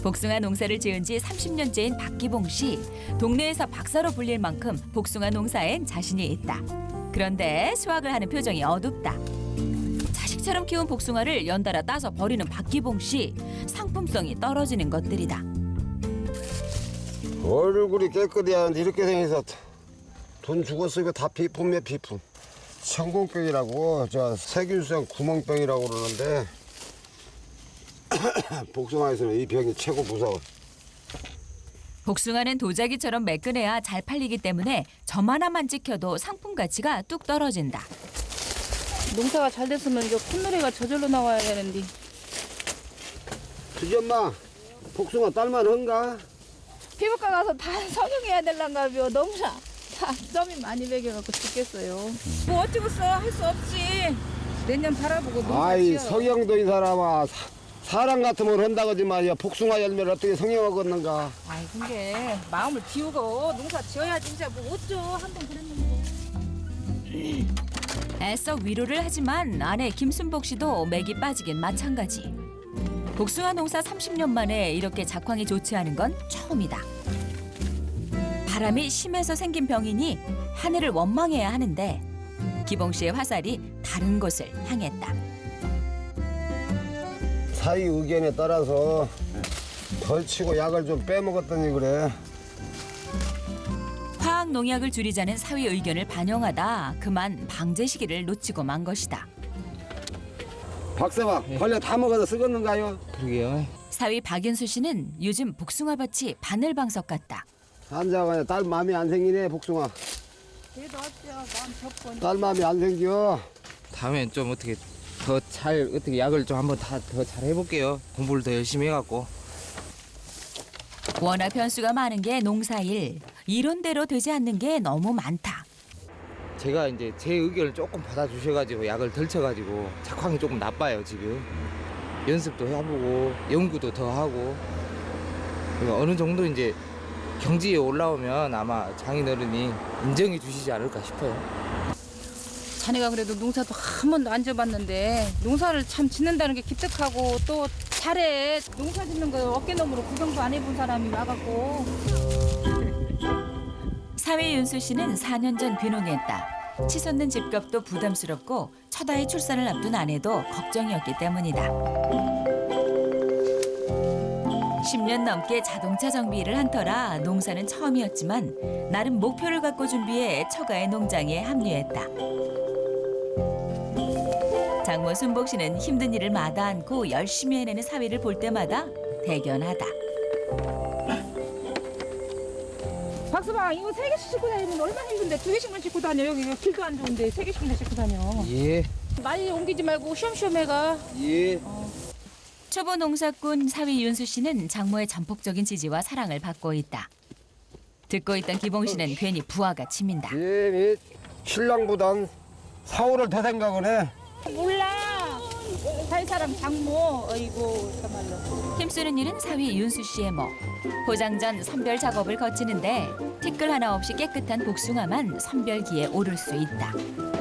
복숭아 농사를 지은 지 30년째인 박기봉 씨. 동네에서 박사로 불릴 만큼 복숭아 농사엔 자신이 있다. 그런데 수확을 하는 표정이 어둡다. 자식처럼 키운 복숭아를 연달아 따서 버리는 박기봉 씨. 상품성이 떨어지는 것들이다. 얼굴이 깨끗이 하는데 이렇게 생겨서 돈 주고 쓰고 다 비품이야 비품. 천공병이라고 저 세균성 구멍병이라고 그러는데 복숭아에서는 이 병이 최고 무서워. 복숭아는 도자기처럼 매끈해야 잘 팔리기 때문에 점 하나만 찍혀도 상품 가치가 뚝 떨어진다. 농사가 잘 됐으면 이거 콧노래가 저절로 나와야 되는데. 수지 엄마, 복숭아 딸만한가? 피부과 가서 다 성형해야 될란가요. 너무 다 점이 많이 배겨갖고 죽겠어요. 뭐 어쩌겠어. 할 수 없지. 내년 바라보고 농사 아이 지어. 성형도 이 사람아 사람 같으면 한다고지 말이야. 복숭아 열매를 어떻게 성형하겠는가? 아이 근데 마음을 비우고 농사 지어야지. 진짜 뭐 어쩌. 한 번 그랬는데. 애써 위로를 하지만 아내 김순복 씨도 맥이 빠지긴 마찬가지. 복숭아 농사 30년 만에 이렇게 작황이 좋지 않은 건 처음이다. 바람이 심해서 생긴 병이니 하늘을 원망해야 하는데 기봉 씨의 화살이 다른 곳을 향했다. 사위 의견에 따라서 덜 치고 약을 좀 빼먹었더니 그래. 화학 농약을 줄이자는 사위 의견을 반영하다 그만 방제 시기를 놓치고 만 것이다. 박사봐, 벌레 다 먹어서 쓰겠는가요? 그러게요. 사위 박윤수 씨는 요즘 복숭아밭이 바늘방석 같다. 한자가 딸 마음이 안 생기네 복숭아. 그래도 어쩌. 마음 접고. 딸 마음이 안 생겨. 다음엔 좀 어떻게 더 잘 어떻게 약을 좀 한번 더 잘 해볼게요. 공부를 더 열심히 해갖고. 워낙 변수가 많은 게 농사일. 이론대로 되지 않는 게 너무 많다. 제가 이제 제 의견을 조금 받아주셔가지고 약을 덜 쳐가지고 작황이 조금 나빠요 지금. 연습도 해보고 연구도 더 하고. 그러니까 어느 정도 이제 경지에 올라오면 아마 장인어른이 인정해 주시지 않을까 싶어요. 자네가 그래도 농사도 한 번도 안 져봤는데 농사를 참 짓는다는 게 기특하고 또 잘해. 농사 짓는 거 어깨너머로 구경도 안 해본 사람이 와갖고. 사위 윤수 씨는 4년 전 귀농했다. 치솟는 집값도 부담스럽고 첫 아이 출산을 앞둔 아내도 걱정이었기 때문이다. 10년 넘게 자동차 정비 일을 한 터라 농사는 처음이었지만 나름 목표를 갖고 준비해 처가의 농장에 합류했다. 장모 순복 씨는 힘든 일을 마다 않고 열심히 해내는 사위를 볼 때마다 대견하다. 박수방 이거 3개씩 싣고 다니면 얼마나 힘든데 2개씩만 싣고 다녀. 여기 길도 안 좋은데 3개씩이나 싣고 다녀. 예. 많이 옮기지 말고 쉬엄쉬엄 해가. 예. 초보 농사꾼 사위 윤수 씨는 장모의 전폭적인 지지와 사랑을 받고 있다. 듣고 있던 기봉 씨는 괜히 부하가 치민다. 예, 신랑보단 사오를 더 생각을 해. 몰라. 살 사람 장모. 어이구 참말로. 힘쓰는 일은 사위 윤수 씨의 몫. 포장 전 선별 작업을 거치는데 티끌 하나 없이 깨끗한 복숭아만 선별기에 오를 수 있다.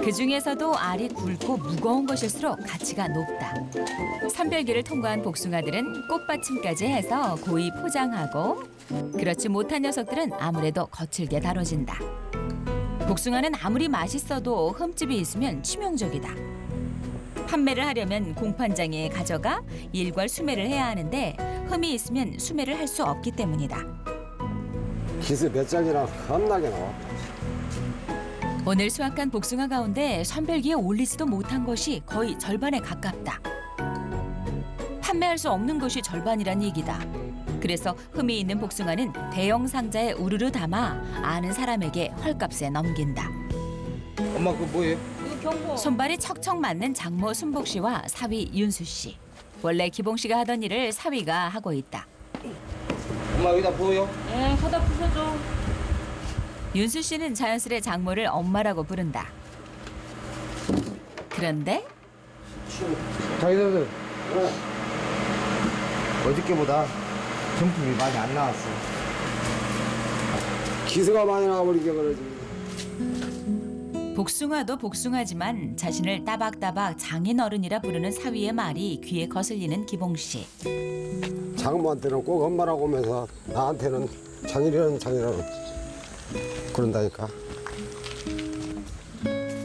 그중에서도 알이 굵고 무거운 것일수록 가치가 높다. 선별기를 통과한 복숭아들은 꽃받침까지 해서 고이 포장하고 그렇지 못한 녀석들은 아무래도 거칠게 다뤄진다. 복숭아는 아무리 맛있어도 흠집이 있으면 치명적이다. 판매를 하려면 공판장에 가져가 일괄 수매를 해야 하는데 흠이 있으면 수매를 할 수 없기 때문이다. 기스 몇 장이나 겁나게 나와. 오늘 수확한 복숭아 가운데 선별기에 올리지도 못한 것이 거의 절반에 가깝다. 판매할 수 없는 것이 절반이란 얘기다. 그래서 흠이 있는 복숭아는 대형 상자에 우르르 담아 아는 사람에게 헐값에 넘긴다. 엄마 그거 뭐예요? 이거 경고. 손발이 척척 맞는 장모 순복 씨와 사위 윤수 씨. 원래 기봉 씨가 하던 일을 사위가 하고 있다. 엄마 여기다 부어요? 예, 거다 부숴줘. 윤수 씨는 자연스레 장모를 엄마라고 부른다. 그런데 자기들 어저께보다 정품이 많이 안 나왔어. 기스가 많이 나와버리게 그러지. 복숭아도 복숭아지만 자신을 따박따박 장인어른이라 부르는 사위의 말이 귀에 거슬리는 기봉 씨. 장모한테는 꼭 엄마라고 하면서 나한테는 장인이라는 그런다니까.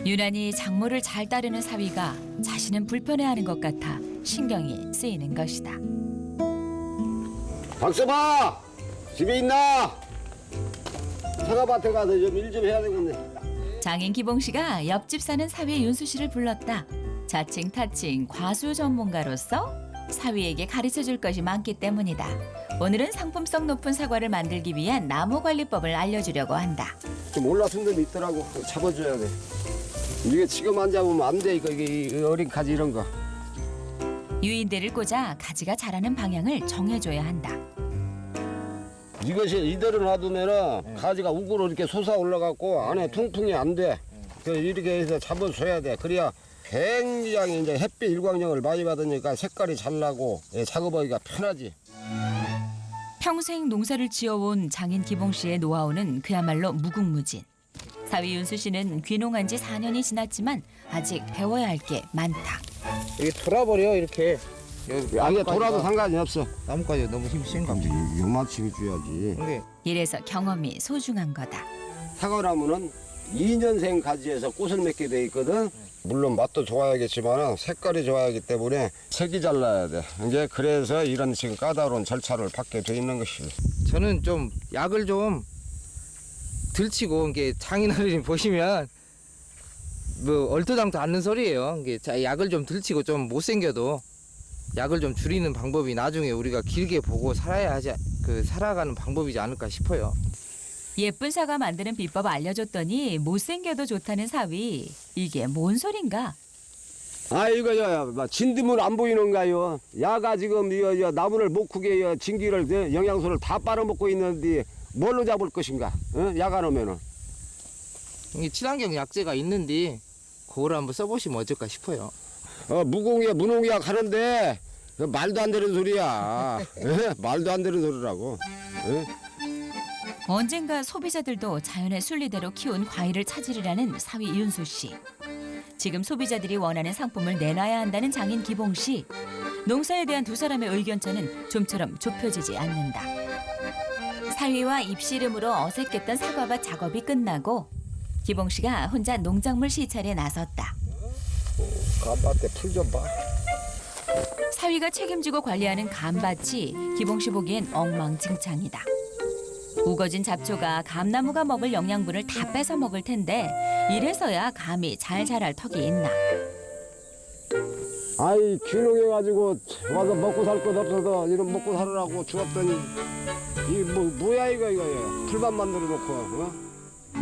유난히 장모를 잘 따르는 사위가 자신은 불편해하는 것 같아 신경이 쓰이는 것이다. 박서봐! 집에 있나? 사과밭에 가서 좀 일 좀 해야 되겠네. 장인 기봉 씨가 옆집 사는 사위 윤수 씨를 불렀다. 자칭 타칭 과수 전문가로서 사위에게 가르쳐줄 것이 많기 때문이다. 오늘은 상품성 높은 사과를 만들기 위한 나무 관리법을 알려주려고 한다. 좀 올라선 놈이 있더라고. 잡아줘야 돼. 이게 지금 안 잡으면 안 돼. 이게 어린 가지 이런 거. 유인대를 꽂아 가지가 자라는 방향을 정해줘야 한다. 이것이 이대로 놔두면은 가지가 우그로 이렇게 솟아 올라가고 안에 통풍이 안 돼. 그래서 이렇게 해서 잡아줘야 돼. 그래야 굉장히 이제 햇빛 일광욕을 많이 받으니까 색깔이 잘 나고 작업하기가 편하지. 평생 농사를 지어온 장인 기봉 씨의 노하우는 그야말로 무궁무진. 사위 윤수 씨는 귀농한 지 4년이 지났지만 아직 배워야 할 게 많다. 이게 돌아버려 이렇게. 아니 돌아도 상관이 없어. 나뭇가지 너무 힘센 거. 요만치 줘야지. 근데 이래서 경험이 소중한 거다. 사과나무는 2년생 가지에서 꽃을 맺게 돼 있거든. 물론 맛도 좋아야겠지만 색깔이 좋아야 하기 때문에 색이 잘 나야 돼. 이게 그래서 이런 지금 까다로운 절차를 받게 돼 있는 것이. 저는 좀 약을 좀 들치고 이게 장인어른이 보시면 뭐 얼토당토 않는 소리예요. 이게 약을 좀 들치고 좀 못생겨도 약을 좀 줄이는 방법이 나중에 우리가 길게 보고 살아야 하지 살아가는 방법이지 않을까 싶어요. 예쁜 사과 만드는 비법 알려줬더니 못생겨도 좋다는 사위. 이게 뭔 소린가? 아 이거 진드물 안 보이는가요? 야가 지금 이 나무를 못 크게 진기를 영양소를 다 빨아먹고 있는데 뭘로 잡을 것인가? 야가 놓으면은. 이게 친환경 약재가 있는데 그걸 한번 써보시면 어떨까 싶어요. 무공약 무농약 하는데 말도 안 되는 소리야. 말도 안 되는 소리라고. 언젠가 소비자들도 자연의 순리대로 키운 과일을 찾으리라는 사위 윤수 씨. 지금 소비자들이 원하는 상품을 내놔야 한다는 장인 기봉 씨. 농사에 대한 두 사람의 의견차는 좀처럼 좁혀지지 않는다. 사위와 입씨름으로 어색했던 사과밭 작업이 끝나고 기봉 씨가 혼자 농작물 시찰에 나섰다. 감밭에 풀 좀 봐. 사위가 책임지고 관리하는 감밭이 기봉 씨 보기엔 엉망진창이다. 우거진 잡초가 감나무가 먹을 영양분을 다 뺏어 먹을 텐데 이래서야 감이 잘 자랄 턱이 있나. 아이 귀농해가지고 와서 먹고 살 것 없어서 이런 먹고 살으라고 주었더니 이 뭐야 이거 풀만 만들어 놓고.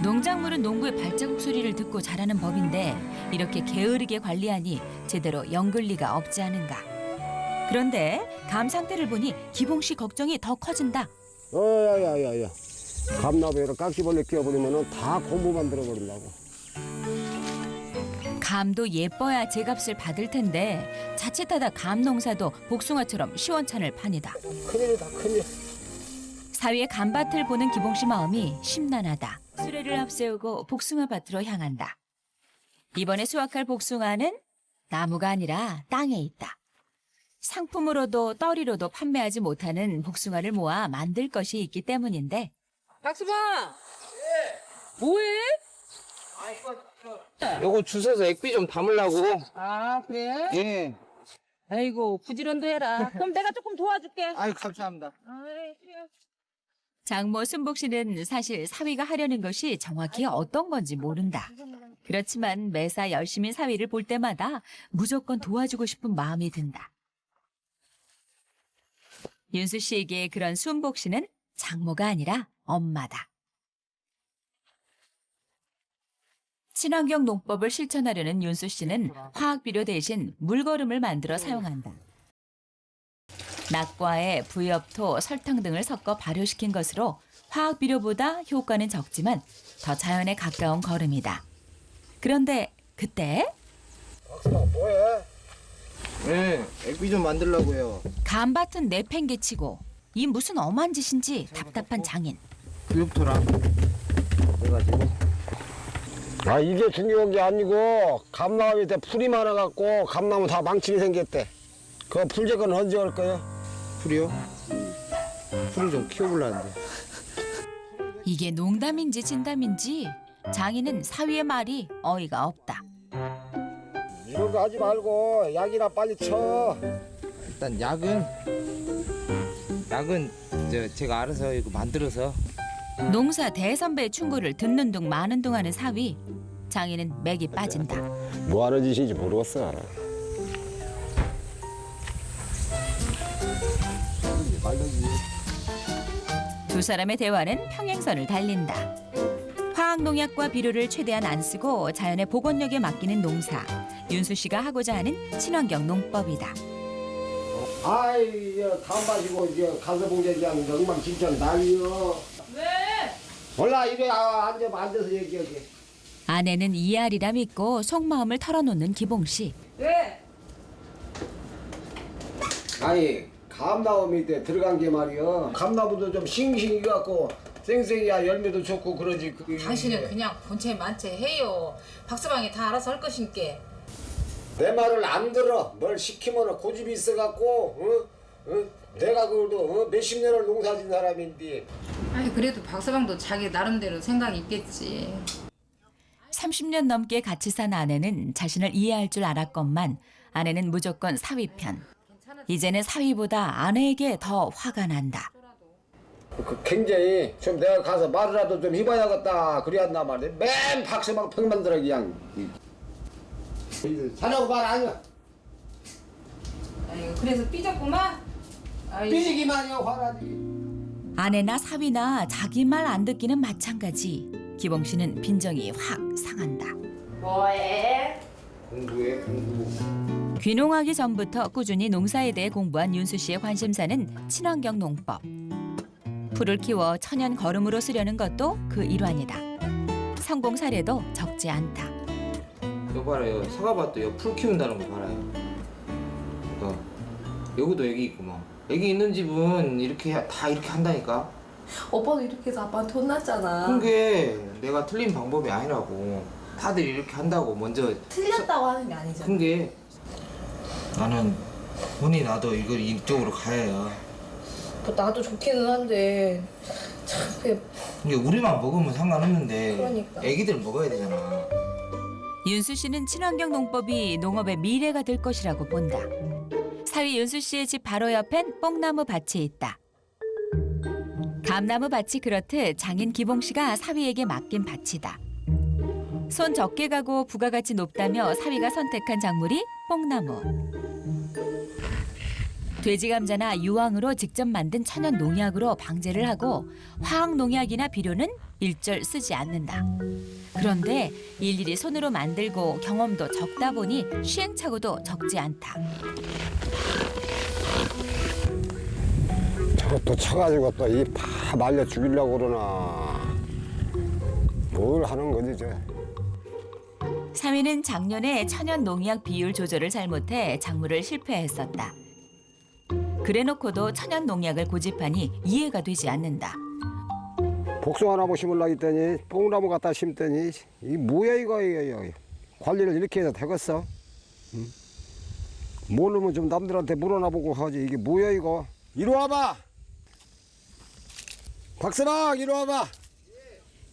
농작물은 농구의 발자국 소리를 듣고 자라는 법인데 이렇게 게으르게 관리하니 제대로 연글 리가 없지 않은가. 그런데 감 상태를 보니 기봉 씨 걱정이 더 커진다. 야야야야. 감나무에다 깍지벌레 끼워버리면 다 고무 만들어 버린다고. 감도 예뻐야 제값을 받을 텐데 자칫하다 감 농사도 복숭아처럼 시원찮을 판이다. 큰일이다 큰일. 사위의 감밭을 보는 기봉 씨 마음이 심란하다. 수레를 앞세우고 복숭아 밭으로 향한다. 이번에 수확할 복숭아는 나무가 아니라 땅에 있다. 상품으로도 떨이로도 판매하지 못하는 복숭아를 모아 만들 것이 있기 때문인데. 박수방! 뭐해? 요거 주워서 액비 좀 담으려고. 아 그래? 예. 아이고 부지런도 해라. 그럼 내가 조금 도와줄게. 아유 감사합니다. 아이, 그래. 장모 순복 씨는 사실 사위가 하려는 것이 정확히 어떤 건지 모른다. 그렇지만 매사 열심히 사위를 볼 때마다 무조건 도와주고 싶은 마음이 든다. 윤수 씨에게 그런 순복 씨는 장모가 아니라 엄마다. 친환경 농법을 실천하려는 윤수 씨는 화학비료 대신 물거름을 만들어 사용한다. 낙과에 부엽토, 설탕 등을 섞어 발효시킨 것으로 화학비료보다 효과는 적지만 더 자연에 가까운 거름이다. 그런데 그때 박수가 뭐해? 네, 액비 좀 만들려고요. 감밭은 내팽개치고 이 무슨 엄한 짓인지 답답한 장인. 부엽토랑 그래가지고 아 이게 중요한 게 아니고 감나무 밑에 풀이 많아갖고 감나무 다 망치게 생겼대. 그 풀제거는 언제 할 거예요? 풀이요? 풀을 좀 키워보려는데. 이게 농담인지 진담인지 장인은 사위의 말이 어이가 없다. 이런 거 하지 말고 약이나 빨리 쳐. 일단 약은 제가 알아서 이거 만들어서. 농사 대선배의 충고를 듣는 둥 마는 둥 하는 사위. 장인은 맥이 빠진다. 뭐 하는 짓인지 모르겠어. 두 사람의 대화는 평행선을 달린다. 화학농약과 비료를 최대한 안 쓰고 자연의 복원력에 맡기는 농사. 윤수 씨가 하고자 하는 친환경 농법이다. 아이 다음 마시고 이제 가서 보게 그냥 엉망진창 난리여. 왜? 올라 이리 앉아서 얘기하게. 아내는 이해하리라 믿고 속마음을 털어놓는 기봉 씨. 왜? 아니 감나무 밑에 들어간 게 말이야. 감나무도 좀 싱싱해 갖고 쌩쌩이야 열매도 좋고 그러지. 당신은 그냥 본체 만체 해요. 박서방이 다 알아서 할 것인께. 내 말을 안 들어. 뭘 시키면 고집이 있어갖고 내가 그래도 몇십 년을 농사진 사람인데. 아니 그래도 박서방도 자기 나름대로 생각이 있겠지. 30년 넘게 같이 산 아내는 자신을 이해할 줄 알았건만 아내는 무조건 사위 편. 이제는 사위보다 아내에게 더 화가 난다. 굉장히 좀 내가 가서 말이라도 좀 해봐야겠다 그래야한단 말이야. 맨 박서방 평만 들어 그냥. 자라고 말 아니야. 아이고 그래서 삐졌구만. 삐지기만이야 화나지. 아내나 사위나 자기 말 안 듣기는 마찬가지. 기봉 씨는 빈정이 확 상한다. 뭐해? 공부해 공부. 귀농하기 전부터 꾸준히 농사에 대해 공부한 윤수 씨의 관심사는 친환경 농법. 풀을 키워 천연 거름으로 쓰려는 것도 그 일환이다. 성공 사례도 적지 않다. 이거 봐라요. 사과밭도 풀 키운다는 거 봐라요. 여기도 애기 있고 뭐. 애기 있는 집은 다 이렇게 한다니까. 오빠도 이렇게 해서 아빠한테 혼났잖아. 그게 내가 틀린 방법이 아니라고. 다들 이렇게 한다고 먼저. 틀렸다고 하는 게 아니잖아. 그게 나는 혼이 나도 이걸 이쪽으로 가야 해요. 나도 좋기는 한데 참 그게 이게 우리만 먹으면 상관없는데 그러니까. 애기들 먹어야 되잖아. 윤수 씨는 친환경 농법이 농업의 미래가 될 것이라고 본다. 사위 윤수 씨의 집 바로 옆엔 뽕나무 밭이 있다. 감나무 밭이 그렇듯 장인 기봉 씨가 사위에게 맡긴 밭이다. 손 적게 가고 부가가치 높다며 사위가 선택한 작물이 뽕나무. 돼지 감자나 유황으로 직접 만든 천연 농약으로 방제를 하고 화학 농약이나 비료는 일절 쓰지 않는다. 그런데 일일이 손으로 만들고 경험도 적다 보니 시행착오도 적지 않다. 저것도 쳐가지고 또 이 파 말려 죽이려고 그러나. 뭘 하는 거지 저. 사위는 작년에 천연 농약 비율 조절을 잘못해 작물을 실패했었다. 그래놓고도 천연 농약을 고집하니 이해가 되지 않는다. 복숭아나무 심으려고 했더니 뽕나무 갖다 심더니 이 뭐야 이거. 관리를 이렇게 해서 되겠어? 응? 모르면 좀 남들한테 물어나보고 하지. 이게 뭐야 이거. 이리 와봐. 박서방 이리 와봐.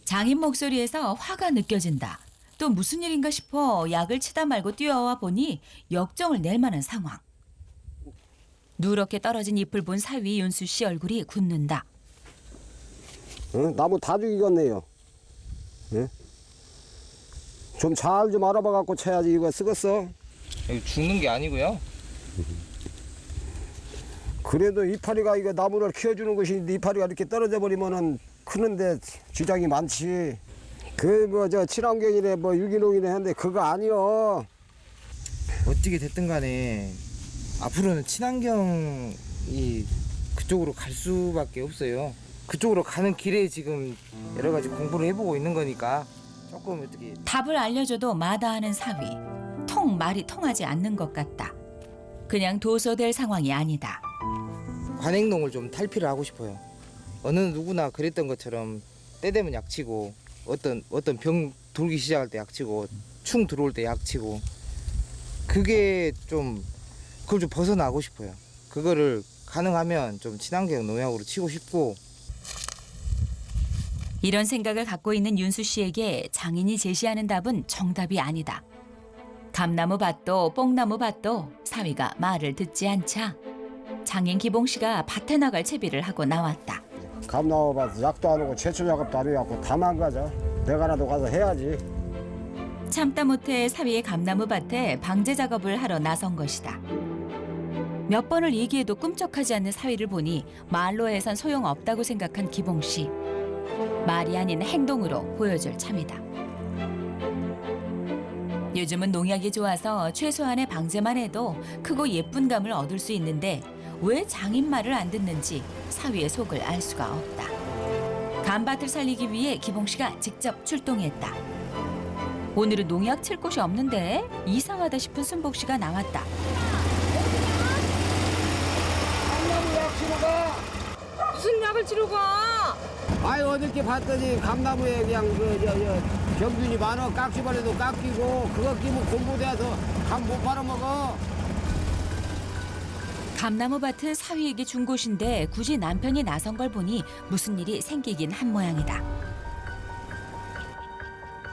장인 목소리에서 화가 느껴진다. 또 무슨 일인가 싶어 약을 치다 말고 뛰어와 보니 역정을 낼 만한 상황. 누렇게 떨어진 잎을 본 사위 윤수 씨 얼굴이 굳는다. 나무 다 죽이겠네요. 좀 잘 좀 알아봐 갖고 쳐야지. 이거 쓰겠어. 이거 죽는 게 아니고요. 그래도 이파리가 이거 나무를 키워주는 것인데 이파리가 이렇게 떨어져 버리면은 크는데 주장이 많지. 그 뭐 저 친환경이래 뭐 유기농이래 하는데 그거 아니요. 어떻게 됐든 간에 앞으로는 친환경이 그쪽으로 갈 수밖에 없어요. 그쪽으로 가는 길에 지금 여러 가지 공부를 해보고 있는 거니까 조금 어떻게. 답을 알려줘도 마다하는 사위. 통 말이 통하지 않는 것 같다. 그냥 도서될 상황이 아니다. 관행농을 좀 탈피를 하고 싶어요. 어느 누구나 그랬던 것처럼 때 되면 약치고 어떤 병 돌기 시작할 때 약치고 충 들어올 때 약치고 그게 좀 그걸 좀 벗어나고 싶어요. 그거를 가능하면 좀 친환경 농약으로 치고 싶고. 이런 생각을 갖고 있는 윤수 씨에게 장인이 제시하는 답은 정답이 아니다. 감나무 밭도 뽕나무 밭도 사위가 말을 듣지 않자 장인 기봉 씨가 밭에 나갈 채비를 하고 나왔다. 감나무 밭 약도 안 하고 제초 작업도 안 해갖고 다만 가자. 내가라도 가서 해야지. 참다 못해 사위의 감나무 밭에 방제 작업을 하러 나선 것이다. 몇 번을 얘기해도 꿈쩍하지 않는 사위를 보니 말로 해선 소용없다고 생각한 기봉 씨. 말이 아닌 행동으로 보여줄 참이다. 요즘은 농약이 좋아서 최소한의 방제만 해도 크고 예쁜 감을 얻을 수 있는데 왜 장인 말을 안 듣는지 사위의 속을 알 수가 없다. 감밭을 살리기 위해 기봉 씨가 직접 출동했다. 오늘은 농약 칠 곳이 없는데 이상하다 싶은 순복 씨가 나왔다. 감나무 약 치러 가. 무슨 약을 치러 가? 아이 어저께 봤더니 감나무에 그냥 병균이 많아. 깍지벌레도 깎이고 그거 끼면 공부돼서 감 못 팔아먹어. 감나무 밭은 사위에게 준 곳인데 굳이 남편이 나선 걸 보니 무슨 일이 생기긴 한 모양이다.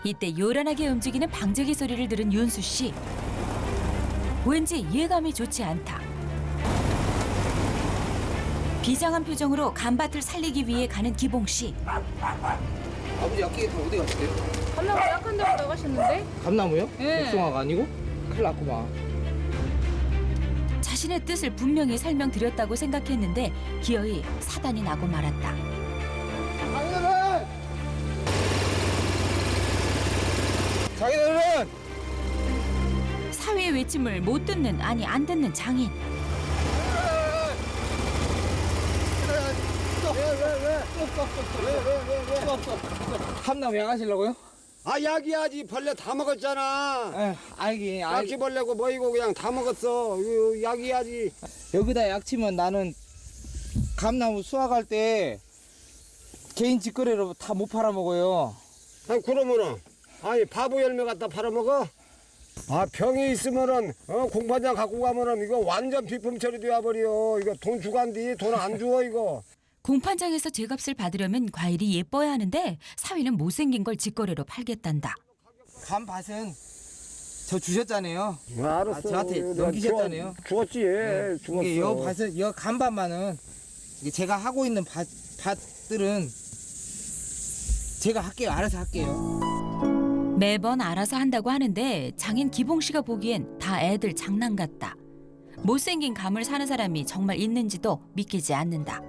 이때 요란하게 움직이는 방제기 소리를 들은 윤수 씨. 왠지 예감이 좋지 않다. 비장한 표정으로 감밭을 살리기 위해 가는 기봉 씨. 아버지 약기계 다 어디 갔어요? 감나무 약한 데로 나가셨는데? 감나무요? 예. 복숭아가 아니고? 큰일 났구만. 자신의 뜻을 분명히 설명드렸다고 생각했는데 기어이 사단이 나고 말았다. 자기들은 사위의 외침을 못 듣는 아니 안 듣는 장인. 감나무 약 하시려고요? 아 약이야지. 벌레 다 먹었잖아. 알긴 깍지벌레고 뭐이고 그냥 다 먹었어. 이거 약이야지. 여기다 약 치면 나는 감나무 수확할 때 개인 직거래로 다 못 팔아먹어요. 아니 그러면은 아니 바보 열매 갖다 팔아먹어? 아 병이 있으면은 공판장 갖고 가면은 이거 완전 비품 처리돼야 버려. 이거 돈 주고 한디 돈 안 주어 이거. 공판장에서 제값을 받으려면 과일이 예뻐야 하는데 사위는 못생긴 걸 직거래로 팔겠단다. 감밭은 저 주셨잖아요. 알았어. 저한테 내가 넘기셨잖아요. 주었지. 주었어. 이게 여 밭은 여 감밭만은 이게 제가 하고 있는 밭들은 제가 할게요. 알아서 할게요. 매번 알아서 한다고 하는데 장인 기봉 씨가 보기엔 다 애들 장난 같다. 못생긴 감을 사는 사람이 정말 있는지도 믿기지 않는다.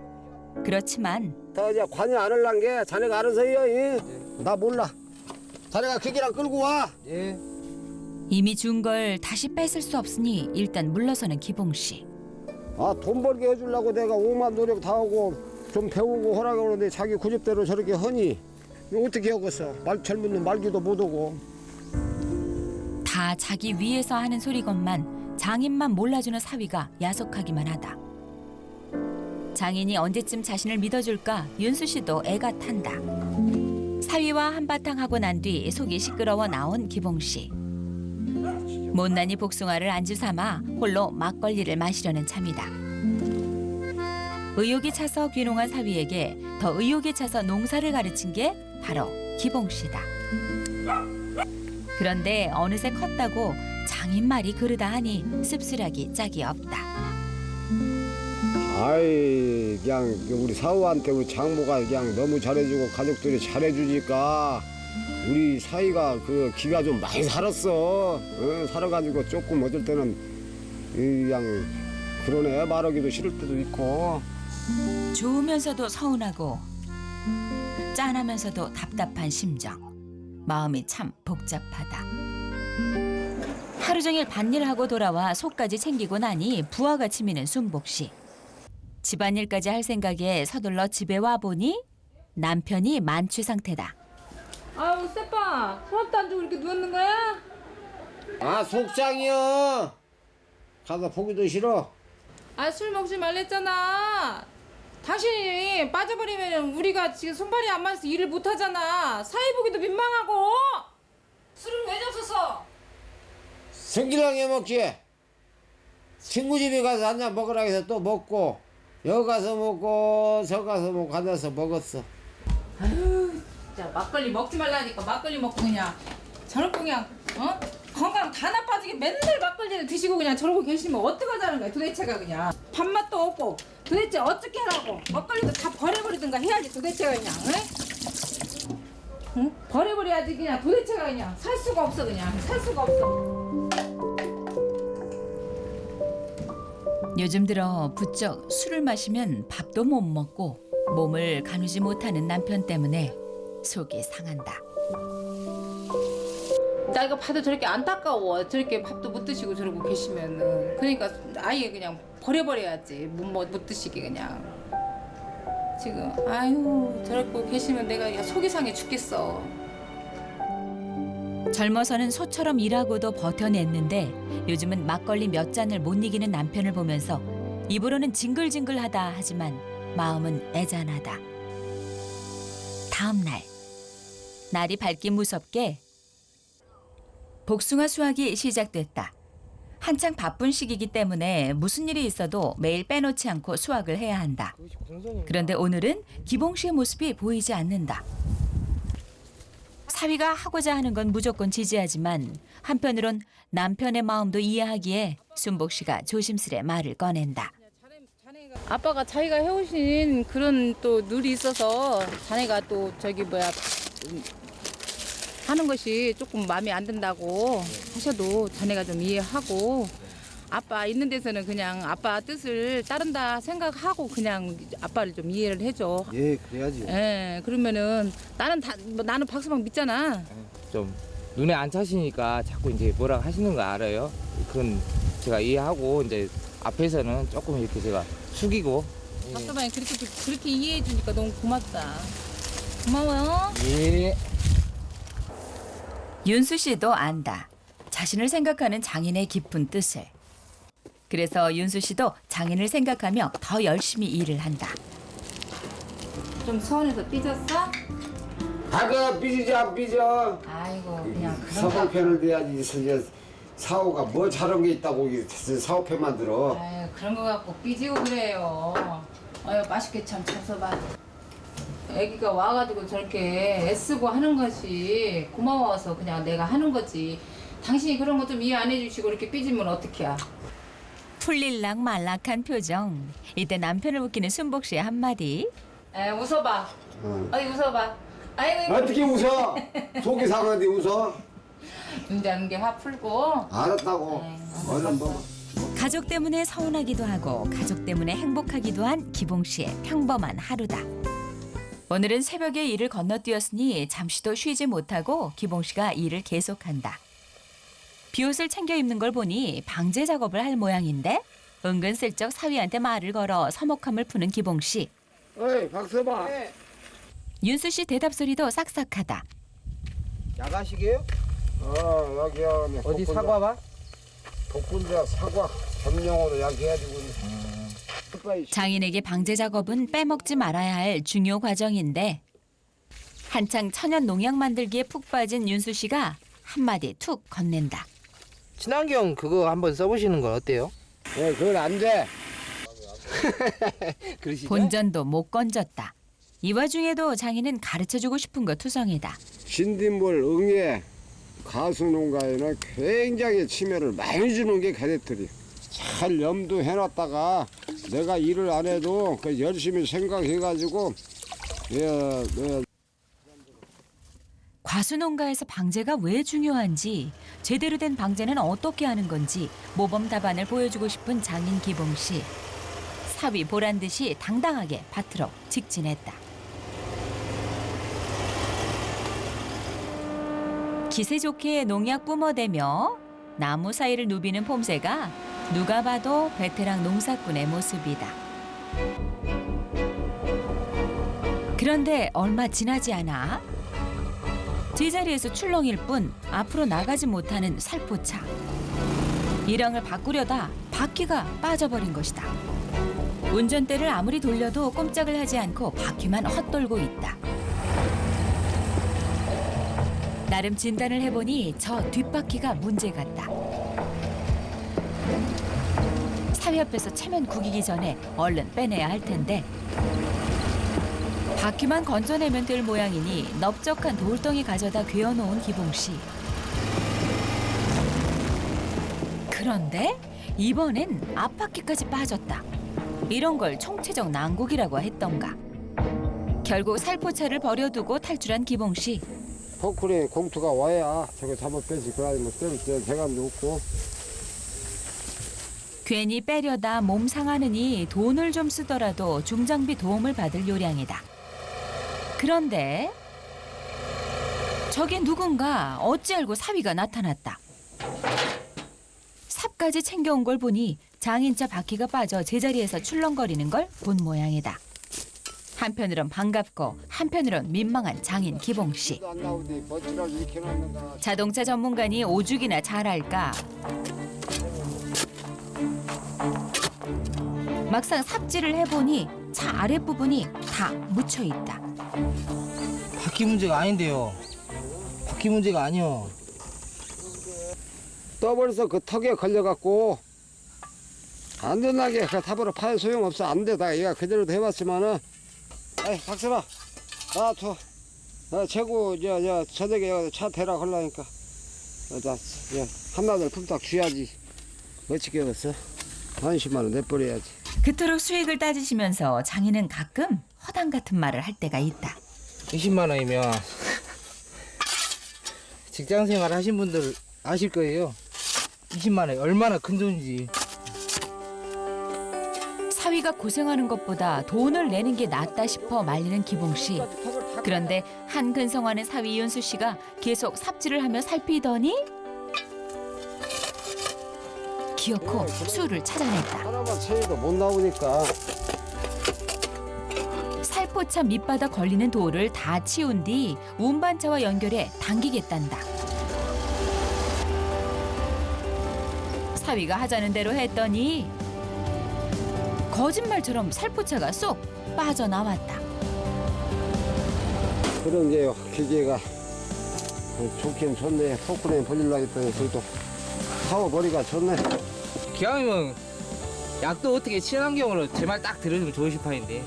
그렇지만 더 이제 관여 안 할란 게 자네가 알아서 해요. 나 몰라. 자네가 그 길랑 끌고 와. 예. 이미 준 걸 다시 뺏을 수 없으니 일단 물러서는 기봉 씨. 아 돈 벌게 해주려고 내가 오만 노력 다 하고 좀 배우고 허락하는데 자기 고집대로 저렇게 하니 이거 어떻게 하겠어. 젊은 놈 말기도 못하고. 다 자기 위해서 하는 소리건만 장인만 몰라주는 사위가 야속하기만 하다. 장인이 언제쯤 자신을 믿어줄까 윤수 씨도 애가 탄다. 사위와 한바탕 하고 난 뒤 속이 시끄러워 나온 기봉 씨. 못난이 복숭아를 안주 삼아 홀로 막걸리를 마시려는 참이다. 의욕이 차서 귀농한 사위에게 더 의욕이 차서 농사를 가르친 게 바로 기봉 씨다. 그런데 어느새 컸다고 장인 말이 그러다 하니 씁쓸하기 짝이 없다. 아이 그냥 우리 사우한테 우리 장모가 그냥 너무 잘해주고 가족들이 잘해주니까 우리 사이가 그 기가 좀 많이 살았어. 살아가지고 조금 어쩔 때는 그냥 그러네 말하기도 싫을 때도 있고. 좋으면서도 서운하고 짠하면서도 답답한 심정. 마음이 참 복잡하다. 하루 종일 밭일하고 돌아와 속까지 챙기고 나니 부하가 치미는 순복 씨. 집안일까지 할 생각에 서둘러 집에 와보니 남편이 만취 상태다. 아유 세빠 수업도 안 주고 이렇게 누웠는 거야? 아 속상이여. 가서 보기도 싫어. 아 술 먹지 말랬잖아. 당신이 빠져버리면 우리가 지금 손발이 안 맞아서 일을 못 하잖아. 사회 보기도 민망하고. 술은 왜 줬었어? 성질나게 해먹지. 친구 집에 가서 한잔 먹으라 해서 또 먹고 여기 가서 먹고 저 가서 먹고 앉아서 먹었어. 진짜 막걸리 먹지 말라니까 막걸리 먹고 그냥 저렇게 그냥 건강 다 나빠지게 맨날 막걸리를 드시고 그냥 저러고 계시면 어떡하자는 거야 도대체가 그냥 밥맛도 없고 도대체 어떻게 하라고 막걸리도 다 버려버리든가 해야지 도대체가 그냥 응? 버려버려야지 그냥 도대체가 그냥 살 수가 없어 그냥 살 수가 없어. 요즘 들어 부쩍 술을 마시면 밥도 못 먹고 몸을 가누지 못하는 남편 때문에 속이 상한다. 나 이거 봐도 저렇게 안타까워. 저렇게 밥도 못 드시고 저러고 계시면은 그러니까 아예 그냥 버려버려야지 못 드시게 그냥. 지금 아유 저러고 계시면 내가 그냥 속이 상해 죽겠어. 젊어서는 소처럼 일하고도 버텨냈는데 요즘은 막걸리 몇 잔을 못 이기는 남편을 보면서 입으로는 징글징글하다 하지만 마음은 애잔하다. 다음 날 날이 밝기 무섭게 복숭아 수확이 시작됐다. 한창 바쁜 시기이기 때문에 무슨 일이 있어도 매일 빼놓지 않고 수확을 해야 한다. 그런데 오늘은 기봉 씨의 모습이 보이지 않는다. 사위가 하고자 하는 건 무조건 지지하지만 한편으론 남편의 마음도 이해하기에 순복 씨가 조심스레 말을 꺼낸다. 아빠가 자기가 해오신 그런 또 룰이 있어서 자네가 또 하는 것이 조금 마음에 안 든다고 하셔도 자네가 좀 이해하고 아빠 있는 데서는 그냥 아빠 뜻을 따른다 생각하고 그냥 아빠를 좀 이해를 해줘. 예, 그래야지. 예, 그러면은 나는 박수방 믿잖아. 좀 눈에 안 차시니까 자꾸 이제 뭐라 하시는 거 알아요. 그건 제가 이해하고 이제 앞에서는 조금 이렇게 제가 숙이고. 박수방이 그렇게 이해해 주니까 너무 고맙다. 고마워요. 예. 윤수 씨도 안다. 자신을 생각하는 장인의 깊은 뜻을. 그래서 윤수 씨도 장인을 생각하며 더 열심히 일을 한다. 좀 서운해서 삐졌어? 아까 삐지지 안 삐져. 아이고 그냥 사업편을 내야지. 이제 사오가 뭐 잘한 게 있다고 사업편 만들어. 아유 그런 거 갖고 삐지고 그래요. 아유 맛있게 참 잡숴봐. 애기가 와가지고 저렇게 애쓰고 하는 것이 고마워서 그냥 내가 하는 거지. 당신이 그런 거 좀 이해 안 해주시고 이렇게 삐지면 어떡해. 풀릴락 말락한 표정. 이때 남편을 웃기는 순복 씨의 한마디. 에 웃어봐. 어디 웃어봐. 아이고 어떻게 웃어? 속이 상한데 웃어? 운전하는 게 화 풀고. 알았다고. 얼른 먹어. 가족 때문에 서운하기도 하고 가족 때문에 행복하기도 한 기봉 씨의 평범한 하루다. 오늘은 새벽에 일을 건너뛰었으니 잠시도 쉬지 못하고 기봉 씨가 일을 계속한다. 비옷을 챙겨 입는 걸 보니 방제 작업을 할 모양인데 은근슬쩍 사위한테 말을 걸어 서먹함을 푸는 기봉 씨. 어이, 박서봐. 윤수 씨 대답 소리도 싹싹하다. 야가시게요? 여기야. 어디 사과봐? 복분자 사과 전용으로 약해가지고. 장인에게 방제 작업은 빼먹지 말아야 할 중요 과정인데 한창 천연 농약 만들기에 푹 빠진 윤수 씨가 한마디 툭 건넨다. 친환경 그거 한번 써보시는 건 어때요? 예, 그건 안 돼. 그러시죠? 본전도 못 건졌다. 이 와중에도 장인은 가르쳐주고 싶은 거 투성이다. 신딘볼 응애 가수 농가에는 굉장히 치매를 많이 주는 게 가래들이. 잘 염두해놨다가 내가 일을 안 해도 그 열심히 생각해가지고 과수농가에서 방제가 왜 중요한지 제대로 된 방제는 어떻게 하는 건지 모범 답안을 보여주고 싶은 장인 기봉 씨. 사위 보란 듯이 당당하게 밭으로 직진했다. 기세 좋게 농약 뿜어대며 나무 사이를 누비는 폼새가 누가 봐도 베테랑 농사꾼의 모습이다. 그런데 얼마 지나지 않아 제자리에서 출렁일 뿐 앞으로 나가지 못하는 살포차. 일항을 바꾸려다 바퀴가 빠져버린 것이다. 운전대를 아무리 돌려도 꼼짝을 하지 않고 바퀴만 헛돌고 있다. 나름 진단을 해보니 저 뒷바퀴가 문제 같다. 사위 앞에서 체면 구기기 전에 얼른 빼내야 할 텐데 바퀴만 건져내면 될 모양이니 넓적한 돌덩이 가져다 괴어놓은 기봉 씨. 그런데 이번엔 앞바퀴까지 빠졌다. 이런 걸 총체적 난국이라고 했던가. 결국 살포차를 버려두고 탈출한 기봉 씨. 포크레인 공투가 와야 저거 잡아 빼지. 그러면 때릴 때 대감도 없고. 괜히 빼려다 몸 상하느니 돈을 좀 쓰더라도 중장비 도움을 받을 요량이다. 그런데 저기 누군가 어찌 알고 사위가 나타났다. 삽까지 챙겨온 걸 보니 장인차 바퀴가 빠져 제자리에서 출렁거리는 걸 본 모양이다. 한편으론 반갑고 한편으론 민망한 장인 기봉 씨. 안 나오는데 멋지라고 이렇게 해놨는가. 자동차 전문가니 오죽이나 잘할까. 막상 삽질을 해보니 차 아랫부분이 다 묻혀있다. 바퀴 문제가 아닌데요. 바퀴 문제가 아니요. 떠버려서 그 턱에 걸려갖고 안 된다게 그 탑으로 파야 소용없어. 안 돼. 나 얘가 그대로 해봤지만은 에이 박서봐 나저 재고 저녁에 차 대라 하려니까 한나들 품딱 줘야지. 어찌게 없어. 10만 원 내버려야지. 그토록 수익을 따지시면서 장인은 가끔 허당 같은 말을 할 때가 있다. 20만 원이면 직장 생활 하신 분들 아실 거예요. 20만 원 얼마나 큰 돈인지. 사위가 고생하는 것보다 돈을 내는 게 낫다 싶어 말리는 기봉 씨. 그런데 한 근성하는 사위 이윤수 씨가 계속 삽질을 하며 살피더니 기어코 수를 찾아냈다. 하나만 채워도 못 나오니까. 살포차 밑바닥 걸리는 돌을 다 치운 뒤 운반차와 연결해 당기겠단다. 사위가 하자는 대로 했더니 거짓말처럼 살포차가 쏙 빠져나왔다. 그런 게 기계가 좋긴 좋네. 포크레인 벌리려고 했더니 그래도 파워 머리가 좋네. 기왕이면 약도 어떻게 친환경으로 제 말 딱 들으시면 좋으실 판인데.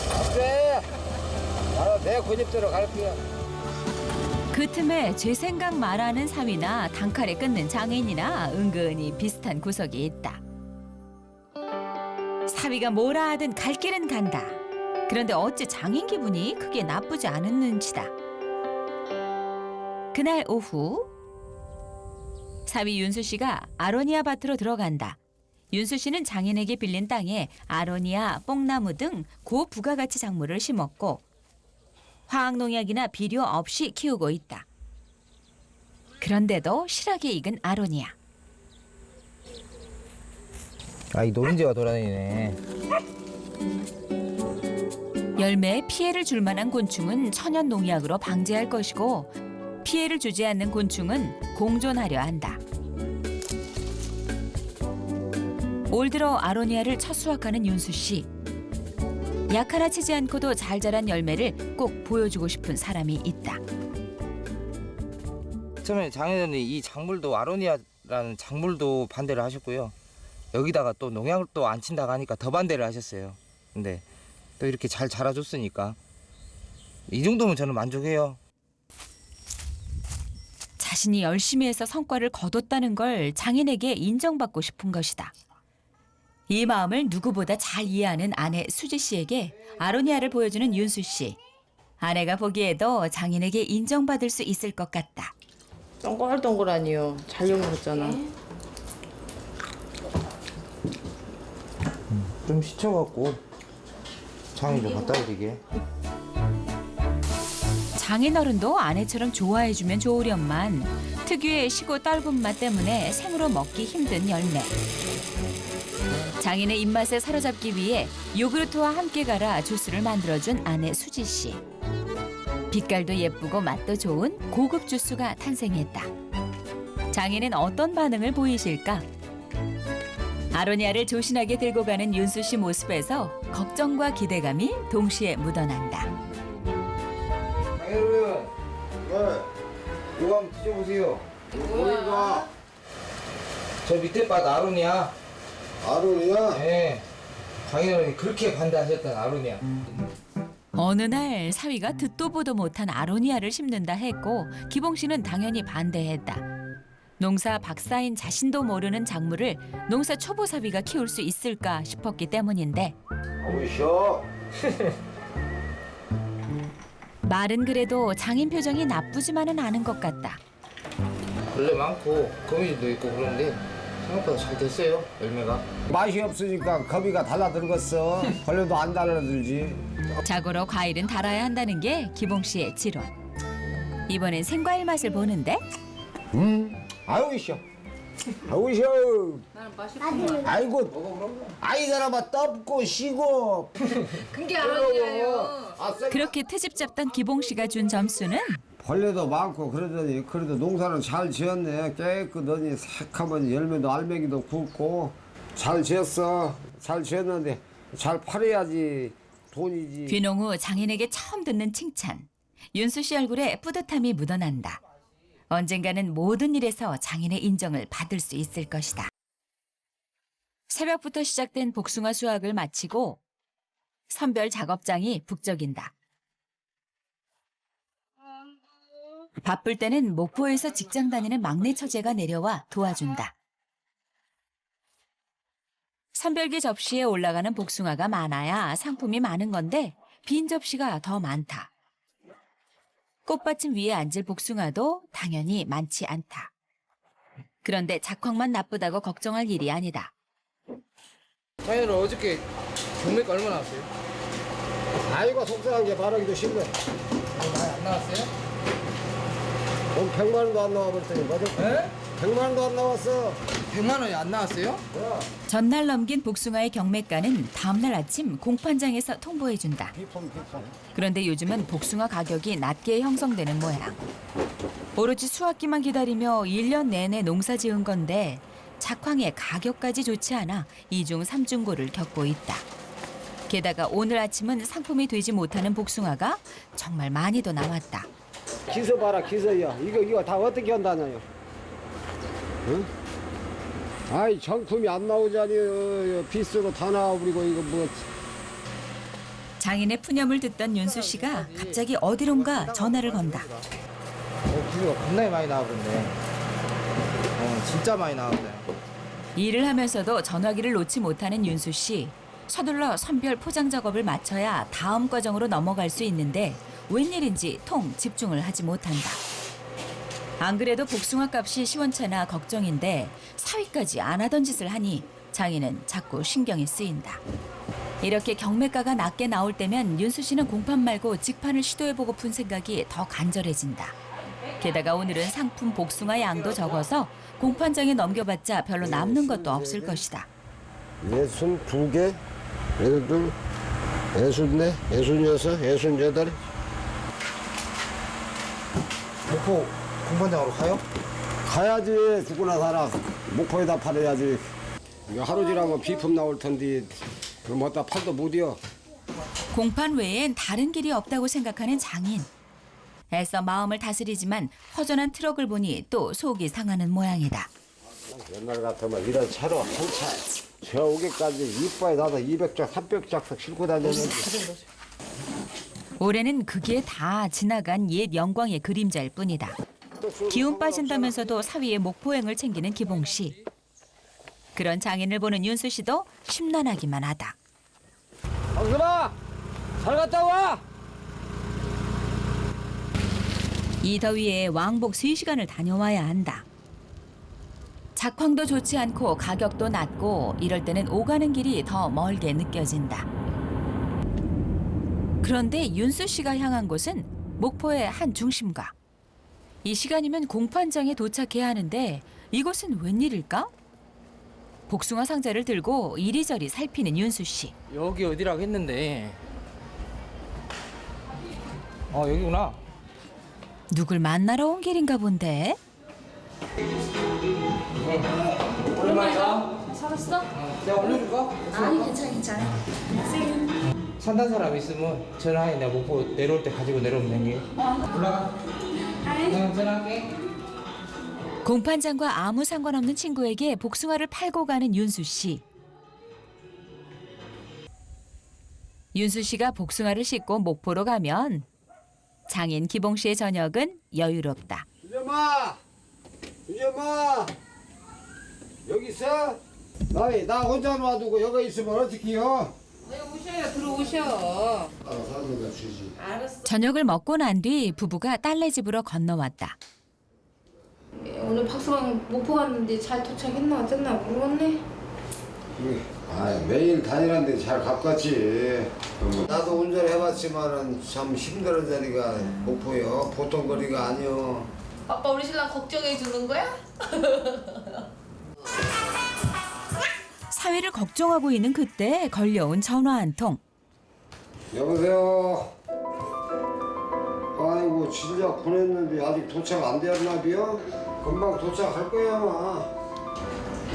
안돼. 나는 내 고집대로 갈 거야. 그 틈에 제 생각 말하는 사위나 단칼에 끊는 장인이나 은근히 비슷한 구석이 있다. 사위가 뭐라 하든 갈 길은 간다. 그런데 어찌 장인 기분이 크게 나쁘지 않은 눈치다. 그날 오후 사위 윤수 씨가 아로니아 밭으로 들어간다. 윤수 씨는 장인에게 빌린 땅에 아로니아, 뽕나무 등 고부가가치 작물을 심었고 화학농약이나 비료 없이 키우고 있다. 그런데도 실하게 익은 아로니아. 아, 이 노린재가 돌아다니네. 열매에 피해를 줄 만한 곤충은 천연 농약으로 방제할 것이고 피해를 주지 않는 곤충은 공존하려 한다. 올 들어 아로니아를 첫 수확하는 윤수 씨. 약 하나 치지 않고도 잘 자란 열매를 꼭 보여주고 싶은 사람이 있다. 처음에 장인어른이 이 작물도 아로니아라는 작물도 반대를 하셨고요. 여기다가 또 농약을 또 안 친다고 하니까 더 반대를 하셨어요. 근데 또 이렇게 잘 자라줬으니까 이 정도면 저는 만족해요. 자신이 열심히 해서 성과를 거뒀다는 걸 장인에게 인정받고 싶은 것이다. 이 마음을 누구보다 잘 이해하는 아내 수지 씨에게 아로니아를 보여주는 윤수 씨. 아내가 보기에도 장인에게 인정받을 수 있을 것 같다. 동글동글하니요. 잘 익었잖아. 좀 시쳐갖고 장이 좀 갖다 드리게. 장인어른도 아내처럼 좋아해주면 좋으련만 특유의 시고 떫은 맛 때문에 생으로 먹기 힘든 열매. 장인의 입맛에 사로잡기 위해 요구르트와 함께 갈아 주스를 만들어준 아내 수지 씨. 빛깔도 예쁘고 맛도 좋은 고급 주스가 탄생했다. 장인은 어떤 반응을 보이실까? 아로니아를 조신하게 들고 가는 윤수 씨 모습에서 걱정과 기대감이 동시에 묻어난다. 장인어른, 이거 한번 드셔보세요. 뭐야? 저 밑에 밭 아로니아. 아론이야? 네. 강인어른이 그렇게 반대하셨던 아로니아. 어느 날 사위가 듣도 보도 못한 아로니아를 심는다 했고 기봉 씨는 당연히 반대했다. 농사 박사인 자신도 모르는 작물을 농사 초보 사위가 키울 수 있을까 싶었기 때문인데 오셔. 말은 그래도 장인 표정이 나쁘지만은 않은 것 같다. 벌레 많고 거미줄도 있고 그런데 생각보다 잘 됐어요. 열매가. 맛이 없으니까 거미가 달라들겠어. 벌레도 안 달라들지. 자고로 과일은 달아야 한다는 게 기봉 씨의 지론. 이번엔 생과일 맛을 보는데 아유 이셔. 아유 이셔. 나는 맛있구만. 아이고. 아이 사람아 덥고 쉬고. 그게 아니에요. 그렇게 트집 잡던 기봉 씨가 준 점수는 벌레도 많고 그러더니 그래도 농사는 잘 지었네. 깨끗하니 새카만 열매도 알맹이도 굵고 잘 지었어. 잘 지었는데 잘 팔아야지 돈이지. 귀농 후 장인에게 처음 듣는 칭찬. 윤수 씨 얼굴에 뿌듯함이 묻어난다. 언젠가는 모든 일에서 장인의 인정을 받을 수 있을 것이다. 새벽부터 시작된 복숭아 수확을 마치고 선별 작업장이 북적인다. 바쁠 때는 목포에서 직장 다니는 막내 처제가 내려와 도와준다. 선별기 접시에 올라가는 복숭아가 많아야 상품이 많은 건데 빈 접시가 더 많다. 꽃받침 위에 앉을 복숭아도 당연히 많지 않다. 그런데 작황만 나쁘다고 걱정할 일이 아니다. 강인어른 어저께 경매가 얼마 나왔어요? 아이고 속상한 게 바라기도 싫네. 많이 안 나왔어요? 돈 100만 원도 안 나와 버렸더니 뭐든 네? 100만 원도 안 나왔어. 100만 원이 안 나왔어요? 전날 넘긴 복숭아의 경매가는 다음날 아침 공판장에서 통보해준다. 비품. 그런데 요즘은 복숭아 가격이 낮게 형성되는 모양. 오로지 수확기만 기다리며 1년 내내 농사 지은 건데 작황의 가격까지 좋지 않아 이중 삼중고를 겪고 있다. 게다가 오늘 아침은 상품이 되지 못하는 복숭아가 정말 많이도 나왔다. 기서 봐라 기서야. 이거 다 어떻게 한다냐요. 응? 아이 정품이 안 나오자니 비싸고 다 나와버리고 이거 뭐. 장인의 푸념을 듣던 윤수 씨가 갑자기 어디론가 전화를 건다. 비료가 겁나게 많이 나와버렸네. 진짜 많이 나왔네. 일을 하면서도 전화기를 놓지 못하는 윤수 씨. 서둘러 선별 포장 작업을 마쳐야 다음 과정으로 넘어갈 수 있는데 웬일인지 통 집중을 하지 못한다. 안 그래도 복숭아 값이 시원찮아 걱정인데 사위까지 안 하던 짓을 하니 장인은 자꾸 신경이 쓰인다. 이렇게 경매가가 낮게 나올 때면 윤수 씨는 공판 말고 직판을 시도해보고픈 생각이 더 간절해진다. 게다가 오늘은 상품 복숭아 양도 적어서 공판장에 넘겨봤자 별로 남는 것도 없을 것이다. 62개, 82, 64, 66, 68. 목포 공판장으로 가요? 가야지 죽구나 살아. 목포에다 팔아야지. 이거 하루 지나면 비품 나올 텐데 그럼 뭐다 팔도 못이여. 공판 외엔 다른 길이 없다고 생각하는 장인. 애써 마음을 다스리지만 허전한 트럭을 보니 또 속이 상하는 모양이다. 옛날 같으면 이런 차로 한 차 저 오게까지 이빠에 나서 200짝, 300짝씩 싣고 다녔는데. 올해는 그게 다 지나간 옛 영광의 그림자일 뿐이다. 기운 빠진다면서도 사위의 목포행을 챙기는 기봉 씨. 그런 장인을 보는 윤수 씨도 심란하기만 하다. 강순아, 잘 갔다 와. 이 더위에 왕복 3시간을 다녀와야 한다. 작황도 좋지 않고 가격도 낮고 이럴 때는 오가는 길이 더 멀게 느껴진다. 그런데 윤수 씨가 향한 곳은 목포의 한 중심가. 이 시간이면 공판장에 도착해야 하는데 이곳은 웬일일까? 복숭아 상자를 들고 이리저리 살피는 윤수 씨. 여기 어디라고 했는데. 여기구나. 누굴 만나러 온 길인가 본데? 오랜만이다. 살았어? 내가 올려줄까? 아니 괜찮아. 산다는 사람 있으면 전화해. 내가 목포 내려올 때 가지고 내려오면 되니. 올라가. 전화할게. 공판장과 아무 상관없는 친구에게 복숭아를 팔고 가는 윤수 씨. 윤수 씨가 복숭아를 싣고 목포로 가면 장인 기봉 씨의 저녁은 여유롭다. 유점아! 유점아! 여기 있어? 나 혼자 놔두고 여기 있으면 어떡해요? 네, 오셔요. 들어오셔. 사람들 주지. 알았어. 저녁을 먹고 난 뒤 부부가 딸네 집으로 건너왔다. 오늘 박수방 목포 갔는데 잘 도착했나 어쨌나 모르겠네. 매일 다니는데 잘 가깝지. 나도 운전해봤지만은 참 힘들은 자리가 목포요. 보통 거리가 아니요. 아빠 우리 신랑 걱정해 주는 거야? 사위를 걱정하고 있는 그때 걸려온 전화 한 통. 여보세요. 아이고 진짜 보냈는데 아직 도착 안 되었나 봐요? 금방 도착할 거야 아마.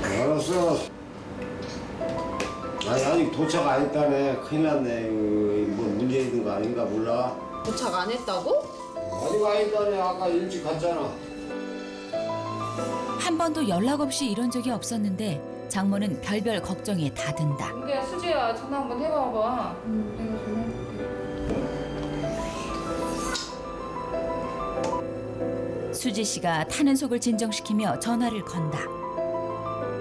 알았어. 아니 아직 도착 안 했다네. 큰일 났네. 뭐 문제 있는 거 아닌가 몰라. 도착 안 했다고? 아직 안 했다네. 아까 일찍 갔잖아. 한 번도 연락 없이 이런 적이 없었는데 장모는 별별 걱정에 다 든다. 은기야, 수지야, 전화 한번 해봐봐. 내가 전화해볼게. 수지 씨가 타는 속을 진정시키며 전화를 건다.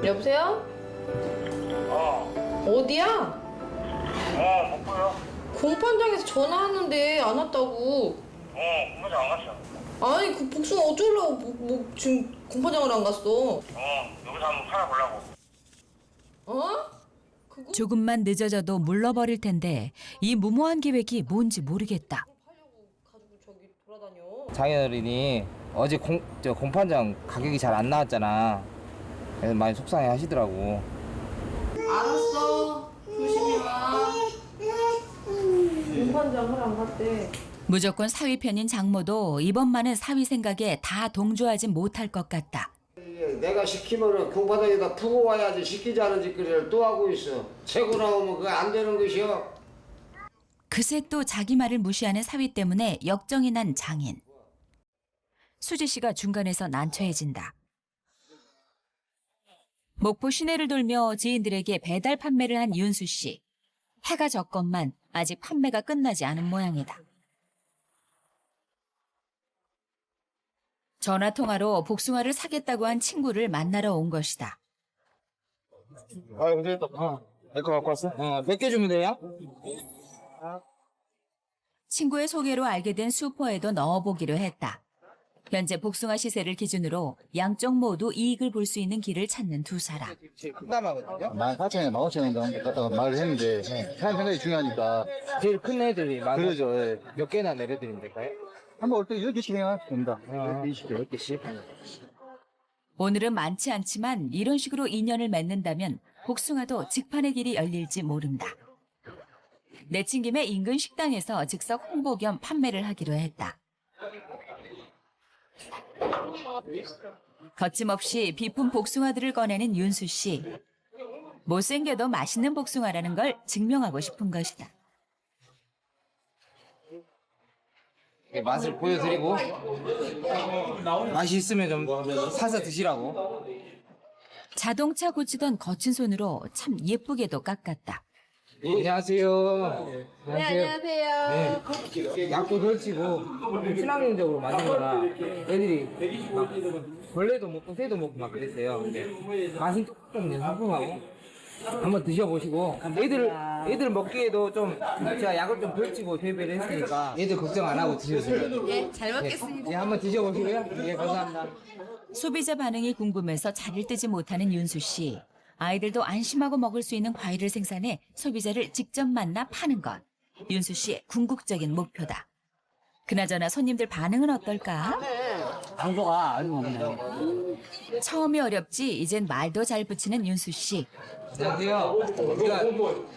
여보세요? 어디야? 목포요? 공판장에서 전화하는데 안 왔다고. 공모장 안 갔어. 아니 그 복숭아 어쩌려고 지금 공판장을 안 갔어. 여기서 한번 팔아보려고. 어? 그거 조금만 늦어져도 물러버릴 텐데 이 무모한 계획이 뭔지 모르겠다. 가지고 저기 돌아다녀. 장인어른이 어제 공판장 가격이 잘 안 나왔잖아. 그래서 많이 속상해 하시더라고. 알았어. 조심히 와. 공판장을 안 갔대. 무조건 사위 편인 장모도 이번만은 사위 생각에 다 동조하지 못할 것 같다. 내가 시키면은 공파장에다 푸고 와야지. 시키지 않은 짓거리를 또 하고 있어. 재고 나오면 그거 안 되는 것이요. 그새 또 자기 말을 무시하는 사위 때문에 역정이 난 장인. 수지 씨가 중간에서 난처해진다. 목포 시내를 돌며 지인들에게 배달 판매를 한 윤수 씨. 해가 졌건만 아직 판매가 끝나지 않은 모양이다. 전화통화로 복숭아를 사겠다고 한 친구를 만나러 온 것이다. 근데 내거 갖고 왔어? 몇 개 주면 돼요? 친구의 소개로 알게 된 슈퍼에도 넣어보기로 했다. 현재 복숭아 시세를 기준으로 양쪽 모두 이익을 볼 수 있는 길을 찾는 두 사람. 큰담하거든요. 14,000원, 15,000원 정도 갖다가 말을 했는데 사람 생각이 중요하니까 제일 큰 애들이 그러죠. 예. 몇 개나 내려드리면 될까요? 한번 올 때 10개씩 해야 됩니다. 20개, 10개씩. 오늘은 많지 않지만 이런 식으로 인연을 맺는다면 복숭아도 직판의 길이 열릴지 모른다. 내친 김에 인근 식당에서 즉석 홍보 겸 판매를 하기로 했다. 거침없이 비품 복숭아들을 꺼내는 윤수 씨. 못생겨도 맛있는 복숭아라는 걸 증명하고 싶은 것이다. 맛을 보여드리고 맛이 있으면 좀 사서 드시라고. 자동차 고치던 거친 손으로 참 예쁘게도 깎았다. 안녕하세요. 네, 안녕하세요. 네. 약도 덜치고 친환경적으로 만든 거라 애들이 막 벌레도 먹고 새도 먹고 막 그랬어요. 근데 맛은 조금 이제 상큼하고 한번 드셔보시고 애들 먹기에도 좀 제가 약을 좀 덜치고 재배를 했으니까 애들 걱정 안 하고 드셔주세요. 예, 잘 먹겠습니다. 예, 한번 드셔보시고요. 예, 감사합니다. 소비자 반응이 궁금해서 자리를 뜨지 못하는 윤수 씨. 아이들도 안심하고 먹을 수 있는 과일을 생산해 소비자를 직접 만나 파는 것. 윤수 씨의 궁극적인 목표다. 그나저나 손님들 반응은 어떨까? 장소가 아주 없네. 처음이 어렵지 이젠 말도 잘 붙이는 윤수 씨. 안녕하세요. 제가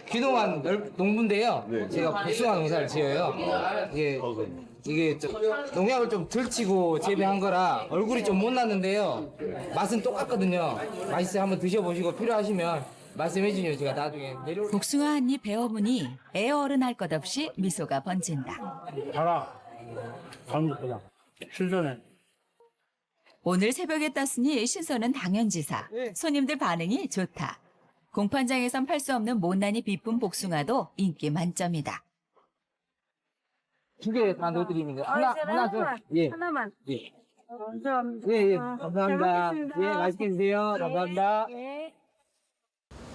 귀농한 농부인데요. 제가 복숭아 농사를 지어요. 이게 농약을 좀 덜 치고 재배한 거라 얼굴이 좀 못 났는데요. 맛은 똑같거든요. 맛있어요. 한번 드셔보시고 필요하시면 말씀해 주시면 제가 나중에 내려올. 복숭아 한 입 베어보니 애어른 할 것 없이 미소가 번진다. 달아. 잘 먹거든. 신선해. 오늘 새벽에 땄으니 신선은 당연지사. 손님들 반응이 좋다. 공판장에선 팔 수 없는 못난이 비품 복숭아도 인기 만점이다. 2개 다 넣어드리는 거. 하나 더. 예. 하나만. 예. 감사합니다. 예, 감사합니다. 예, 맛있게 드세요. 감사합니다.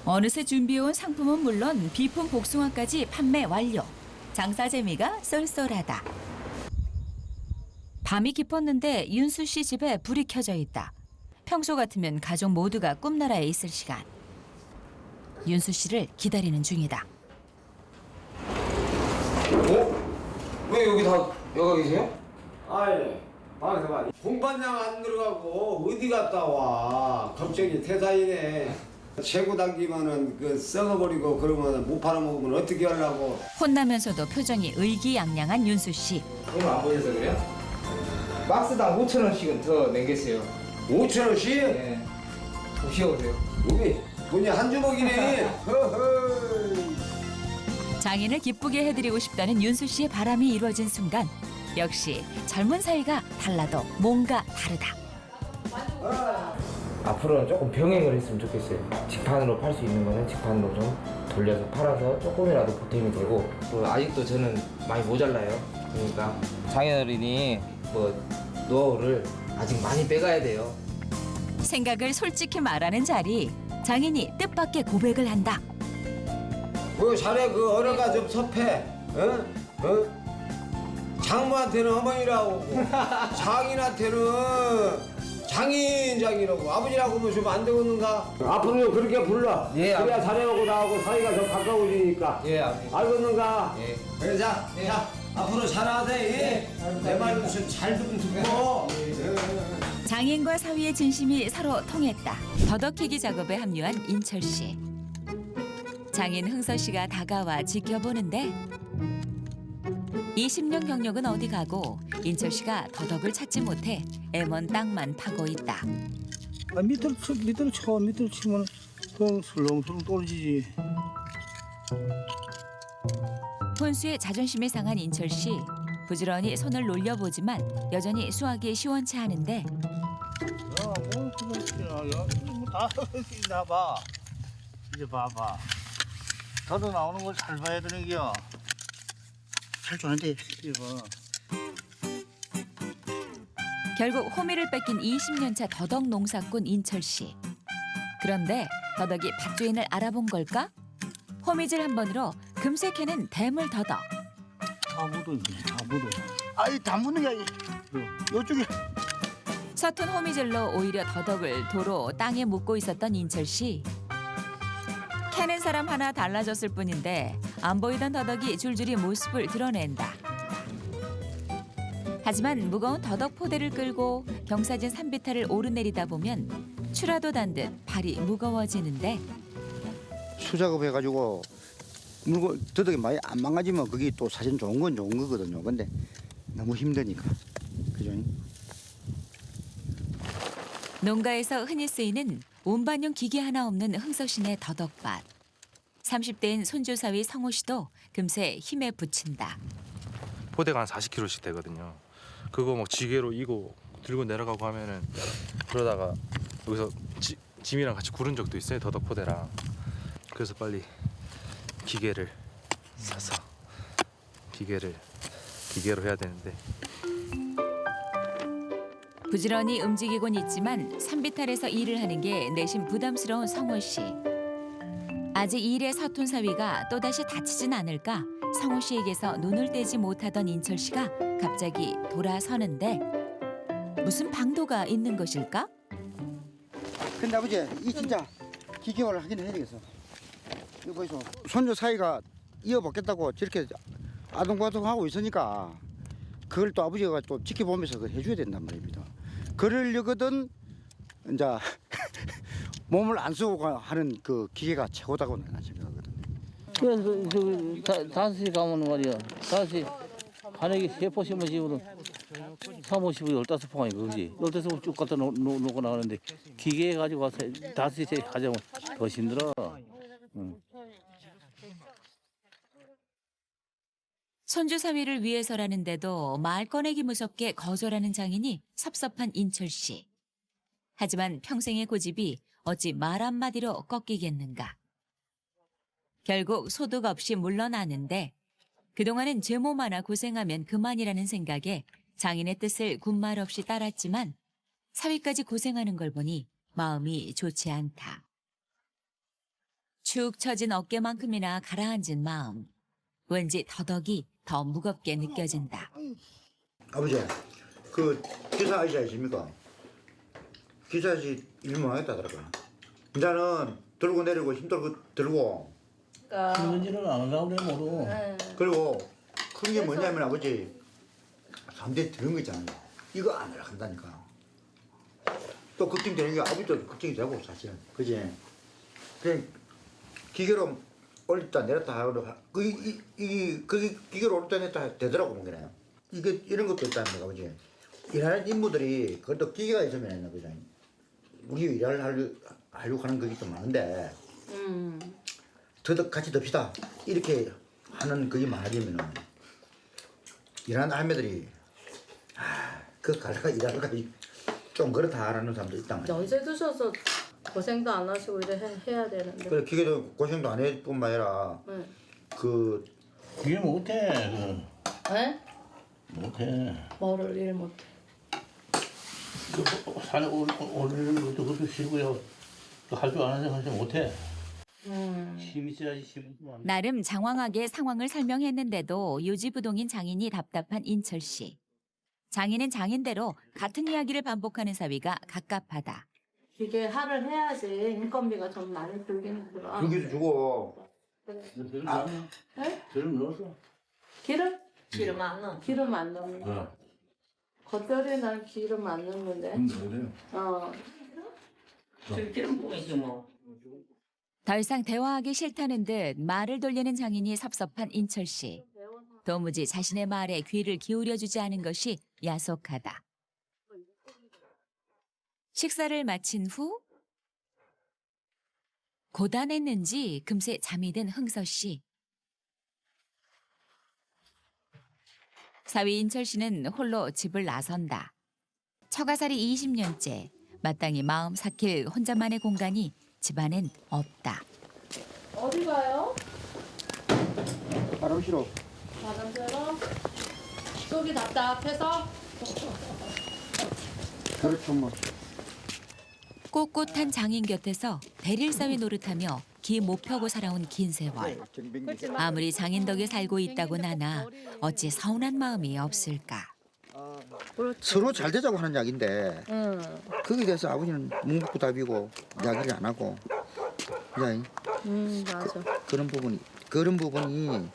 어느새 준비해온 상품은 물론 비품 복숭아까지 판매 완료. 장사 재미가 쏠쏠하다. 밤이 깊었는데 윤수 씨 집에 불이 켜져 있다. 평소 같으면 가족 모두가 꿈나라에 있을 시간. 윤수 씨를 기다리는 중이다. 왜 여기 다 여가 계세요? 아이, 방에서 봐. 공판장 안 들어가고 어디 갔다 와. 갑자기 퇴사이네. 최고 당기면은 그 썩어버리고 그러면 못 팔아먹으면 어떻게 하려고. 혼나면서도 표정이 의기양양한 윤수 씨. 오늘 안 보여서 그래요? 박스당 5,000원씩은 더 내겠어요. 5,000원씩? 예. 오시오세요. 여기 돈이 한 주먹이네. 허허. 장인을 기쁘게 해드리고 싶다는 윤수 씨의 바람이 이루어진 순간 역시 젊은 사이가 달라도 뭔가 다르다. 앞으로는 조금 병행을 했으면 좋겠어요. 직판으로 팔 수 있는 거는 직판으로 좀 돌려서 팔아서 조금이라도 보탬이 되고 아직도 저는 많이 모자라요. 그러니까 장인어른이 노하우를 아직 많이 빼가야 돼요. 생각을 솔직히 말하는 자리. 장인이 뜻밖의 고백을 한다. 그 자네 그 어려가 좀 섭해. 어? 어? 장모한테는 어머니라고 장인한테는 장인장이라고 아버지라고 모시면 안 되겠는가? 앞으로 그렇게 불러. 예, 그래야 아버지. 자네하고 나하고 사이가 더 가까워지니까. 예, 아버지. 알겠는가? 예. 그래 자, 예. 자 앞으로 잘하되 내 말 좀 잘 좀 듣고. 장인과 사위의 진심이 서로 통했다. 더덕히기 작업에 합류한 인철 씨. 장인 흥서 씨가 다가와 지켜보는데 20년 경력은 어디 가고 인철 씨가 더덕을 찾지 못해 애먼 땅만 파고 있다. 밑을 치면 또 슬렁슬렁 떨어지지. 혼수에 자존심이 상한 인철 씨. 부지런히 손을 놀려보지만 여전히 수확이 시원치 않은데 다 봐. 이제 봐봐. 더도 나오는 걸 잘 봐야 되는 게요. 잘 좋아하는데 이거. 결국 호미를 뺏긴 20년차 더덕 농사꾼 인철 씨. 그런데 더덕이 밭주인을 알아본 걸까? 호미질 한 번으로 금세 캐는 대물 더덕. 다 묻어 이제 다 묻어. 아이 다 묻는 게 아니. 요쪽에. 서툰 호미질로 오히려 더덕을 도로 땅에 묻고 있었던 인철 씨. 캐는 사람 하나 달라졌을 뿐인데 안 보이던 더덕이 줄줄이 모습을 드러낸다. 하지만 무거운 더덕 포대를 끌고 경사진 산비탈을 오르내리다 보면 추라도 단 듯 발이 무거워지는데 수작업 해가지고 물건 더덕이 많이 안 망가지면 그게 또 사실 좋은 건 좋은 거거든요. 근데 너무 힘드니까. 그죠? 농가에서 흔히 쓰이는 운반용 기계 하나 없는 흥서신의 더덕밭. 30대인 손주사위 성호 씨도 금세 힘에 부친다. 포대가 한 40kg씩 되거든요. 그거 막 지게로 이고 들고 내려가고 하면은 그러다가 여기서 짐이랑 같이 구른 적도 있어요. 더덕 포대랑. 그래서 빨리 기계를 사서 기계로 해야 되는데. 부지런히 움직이곤 있지만 산비탈에서 일을 하는 게 내심 부담스러운 성호 씨. 아직 일에 서툰 사위가 또다시 다치진 않을까 성호 씨에게서 눈을 떼지 못하던 인철 씨가 갑자기 돌아서는데 무슨 방도가 있는 것일까? 근데 아버지 이 진짜 기계화를 하긴 해야 되겠어. 이거 보이소. 손주 사이가 이어받겠다고 저렇게 아동바동하고 있으니까 그걸 또 아버지가 또 지켜보면서 그걸 해줘야 된단 말입니다. 그러려거든 이제 몸을 안 쓰고 하는 그 기계가 최고다고 나는 생각하거든요. 그래서 5시 가면 말이야. 5시 한해기 3포 심어지면 3, 50을 15포가 그지. 15포 쭉 갖다 놓고 나가는데 기계 가지고 와서 5시에 하자면 더 힘들어. 손주 사위를 위해서라는데도 말 꺼내기 무섭게 거절하는 장인이 섭섭한 인철 씨. 하지만 평생의 고집이 어찌 말 한마디로 꺾이겠는가. 결국 소득 없이 물러나는데 그동안은 제 몸 하나 고생하면 그만이라는 생각에 장인의 뜻을 군말 없이 따랐지만 사위까지 고생하는 걸 보니 마음이 좋지 않다. 축 처진 어깨만큼이나 가라앉은 마음. 왠지 더덕이 더 무겁게 느껴진다. 아버지, 그 기사 아저씨 아십니까? 기사 아저씨 일만 하겠다더라고요. 이제는 들고 내리고 힘들고 들고. 힘든지는 안 하려고 그래 모르고. 그리고 큰 게 뭐냐면 아버지, 사람들이 들은 거 있잖아요. 이거 안 하려 한다니까. 또 걱정되는 게 아버지도 걱정이 되고 사실은. 그지? 그냥 기계로 올렸다 내렸다 하고 그게 기계로 올렸다 내렸다 되더라고 보기에는. 이게 이런 것도 있다는 아버지. 일하는 인부들이 그것도 기계가 있으면 했나 보자. 우리 일을 하려고 하는 그게 좀 많은데 더 같이 덥시다 이렇게 하는 그게 많아지면은 일하는 할매들이 그 갈라가 일하러가 좀 그렇다라는 사람도 있단 말이야. 연세 드셔서 고생도 안 하시고 이래 해야 되는데. 그래 기계도 고생도 안 할 뿐만 아니라 그 이해 못해. 에? 못해. 뭐를 일 못해. 산에 오르는 것도 그것도 싫고요. 할 줄 아는 사람 못해. 힘 있어야지 힘. 나름 장황하게 상황을 설명했는데도 요지부동인 장인이 답답한 인철 씨. 장인은 장인대로 같은 이야기를 반복하는 사위가 갑갑하다. 이게 할을 해야지 인건비가 좀 많이 들긴 들어. 기계도 주고 기름 넣었어? 기름 넣었어? 기름? 기름 안 넣어. 기름 안 넣는. 겉절이 난 기름 안 넣는데. 그래요. 기름 부이지 뭐. 더 이상 대화하기 싫다는 듯 말을 돌리는 장인이 섭섭한 인철 씨. 도무지 자신의 말에 귀를 기울여주지 않은 것이 야속하다. 식사를 마친 후 고단했는지 금세 잠이 든 흥서 씨. 사위 인철 씨는 홀로 집을 나선다. 처가살이 20년째 마땅히 마음 삭힐 혼자만의 공간이 집안엔 없다. 어디 가요? 바람 싫어. 바람 쐬러? 속이 답답해서? 그렇죠 뭐. 꼿꼿한 장인 곁에서 대릴사위 노릇하며 기 못 펴고 살아온 긴 세월. 아무리 장인 덕에 살고 있다고 나나 어찌 서운한 마음이 없을까. 서로 잘 되자고 하는 이야기인데 거기에 대해서 아버지는 묵묵부답이고 이야기를 안 하고 그냥 맞아. 그런 부분이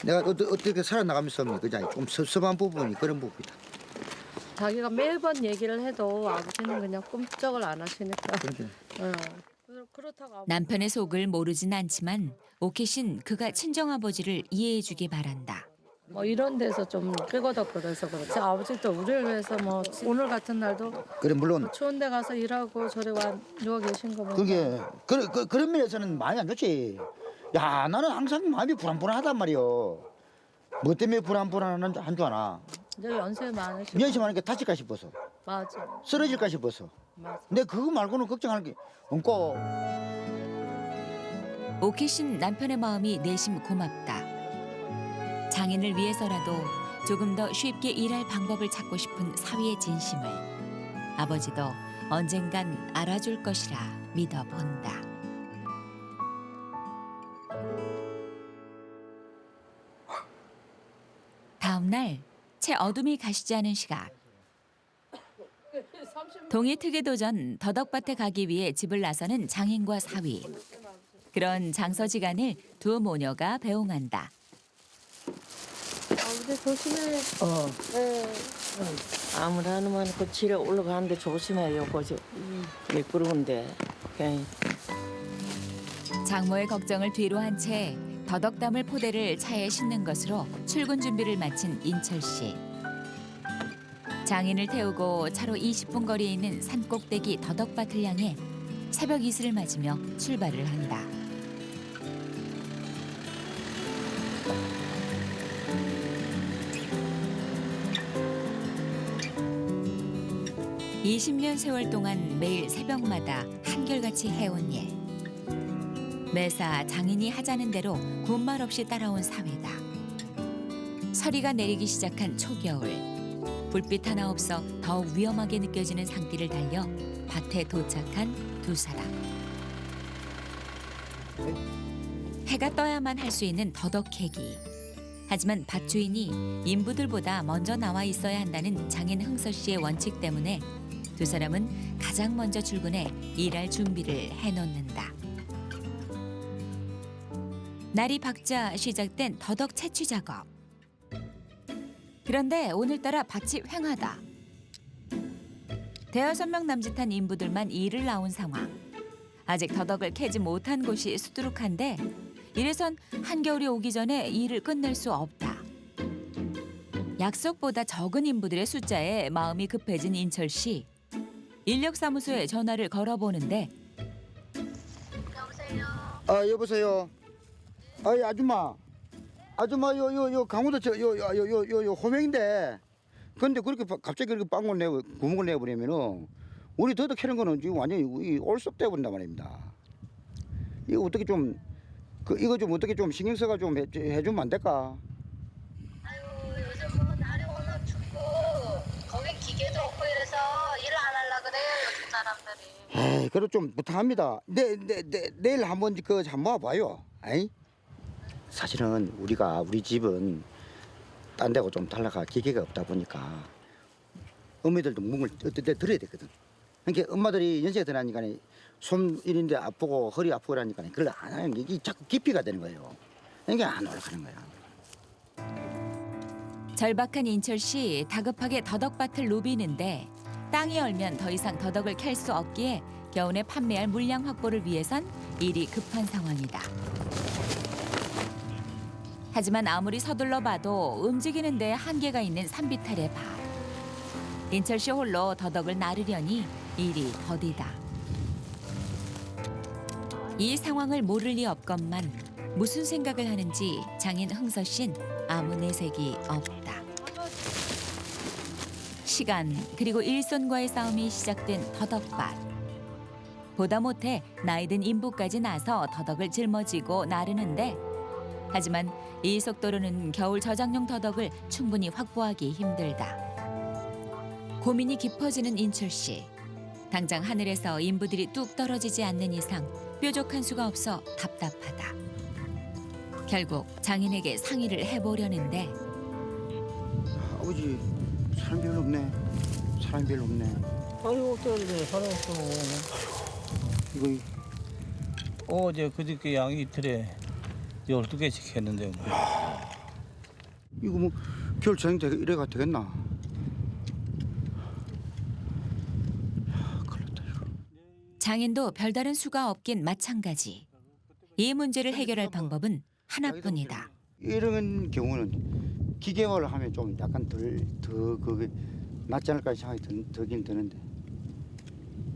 내가 어떻게 살아나가면서 그냥 좀 섭섭한 부분이 그런 부분이다. 자기가 매번 얘기를 해도 아버지는 그냥 꼼짝을 안 하시니까. 그렇지. 그렇다고 남편의 속을 모르진 않지만 오켓인 그가 친정아버지를 이해해주기 바란다. 뭐 이런 데서 좀 끄거덕거려서 그렇지. 아버지도 우리를 위해서 뭐 오늘 같은 날도 그래 물론 추운 데 가서 일하고 저리 누워 계신 거 보니까. 그게 그런 면에서는 많이 안 좋지. 야 나는 항상 마음이 불안불안하단 말이요. 뭐 때문에 불안한 줄 아나. 이제 연세 많으시고. 연세 많으니까 다칠까 싶어서. 맞아. 쓰러질까 싶어서. 맞아. 근데 그거 말고는 걱정하는 게 없고. 오켓인 남편의 마음이 내심 고맙다. 장인을 위해서라도 조금 더 쉽게 일할 방법을 찾고 싶은 사위의 진심을 아버지도 언젠간 알아줄 것이라 믿어본다. 다음 날 채 어둠이 가시지 않은 시각. 동해 특이 도전 더덕밭에 가기 위해 집을 나서는 장인과 사위. 그런 장서지간을 두 모녀가 배웅한다. 아버지 조심해. 네. 아무리 하면 그 지뢰 올라가는데 조심해요. 거기 미끄러운데. 장모의 걱정을 뒤로 한 채 더덕 담을 포대를 차에 싣는 것으로 출근 준비를 마친 인철 씨. 장인을 태우고 차로 20분 거리에 있는 산꼭대기 더덕밭을 향해 새벽 이슬을 맞으며 출발을 한다. 20년 세월 동안 매일 새벽마다 한결같이 해온 일. 매사 장인이 하자는 대로 군말 없이 따라온 사위다. 서리가 내리기 시작한 초겨울. 불빛 하나 없어 더욱 위험하게 느껴지는 산길을 달려 밭에 도착한 두 사람. 해가 떠야만 할 수 있는 더덕캐기. 하지만 밭주인이 인부들보다 먼저 나와 있어야 한다는 장인 흥서 씨의 원칙 때문에 두 사람은 가장 먼저 출근해 일할 준비를 해놓는다. 날이 밝자 시작된 더덕 채취 작업. 그런데 오늘따라 밭이 휑하다. 대여섯 명 남짓한 인부들만 일을 나온 상황. 아직 더덕을 캐지 못한 곳이 수두룩한데 이래선 한겨울이 오기 전에 일을 끝낼 수 없다. 약속보다 적은 인부들의 숫자에 마음이 급해진 인철 씨. 인력사무소에 전화를 걸어보는데 여보세요. 아줌마 요 강원도 요 호명인데 근데 그렇게 갑자기 그렇게 빵을 내고 구멍을 내버리면은 우리 더덕 캐는 거는 지금 완전히 올섭돼 버린단 말입니다. 이거 어떻게 좀 이거 좀 어떻게 좀 신경 써가 좀 해주면 안 될까? 아유 요즘 뭐 날이 워낙 춥고 거기 기계도 없고 이래서 일을 안 하려 그래요 요즘 사람들이. 에이, 그래도 좀 부탁합니다. 내일 한번 한번 와봐요. 아이? 사실은 우리 집은 딴 데고 좀 달라가 기계가 없다 보니까 어머니들도 묵을 어떨 때 들어야 되거든. 그러니까 엄마들이 연세가 들어가니까 손 이런데 아프고 허리 아프고 그러니까 그걸 안 하는 게 이게 자꾸 깊이가 되는 거예요. 그러니까 안 올라가는 거야. 절박한 인철 씨 다급하게 더덕밭을 누비는데 땅이 얼면 더 이상 더덕을 캘 수 없기에 겨우내 판매할 물량 확보를 위해선 일이 급한 상황이다. 하지만 아무리 서둘러 봐도 움직이는 데 한계가 있는 산비탈의 밭. 인철 씨 홀로 더덕을 나르려니 일이 더디다. 이 상황을 모를 리 없건만 무슨 생각을 하는지 장인 흥서 씨는 아무 내색이 없다. 시간 그리고 일손과의 싸움이 시작된 더덕밭. 보다 못해 나이든 인부까지 나서 더덕을 짊어지고 나르는데 하지만 이 속도로는 겨울 저장용 더덕을 충분히 확보하기 힘들다. 고민이 깊어지는 인철 씨. 당장 하늘에서 인부들이 뚝 떨어지지 않는 이상 뾰족한 수가 없어 답답하다. 결국 장인에게 상의를 해보려는데 아버지 사람 별로 없네. 사람 별로 없네. 아이고 어떡해 사람 없어. 이거 어제 그저께 양이 이틀에 12개씩 했는데 뭐. 이거 뭐 겨울 저녁 이래가 되겠나? 큰일 났다 이거. 장인도 별다른 수가 없긴 마찬가지. 이 문제를 해결할 방법은 하나뿐이다. 이런 경우는 기계화를 하면 좀 약간 더 그게 낫지 않을까 생각이 들긴 드는데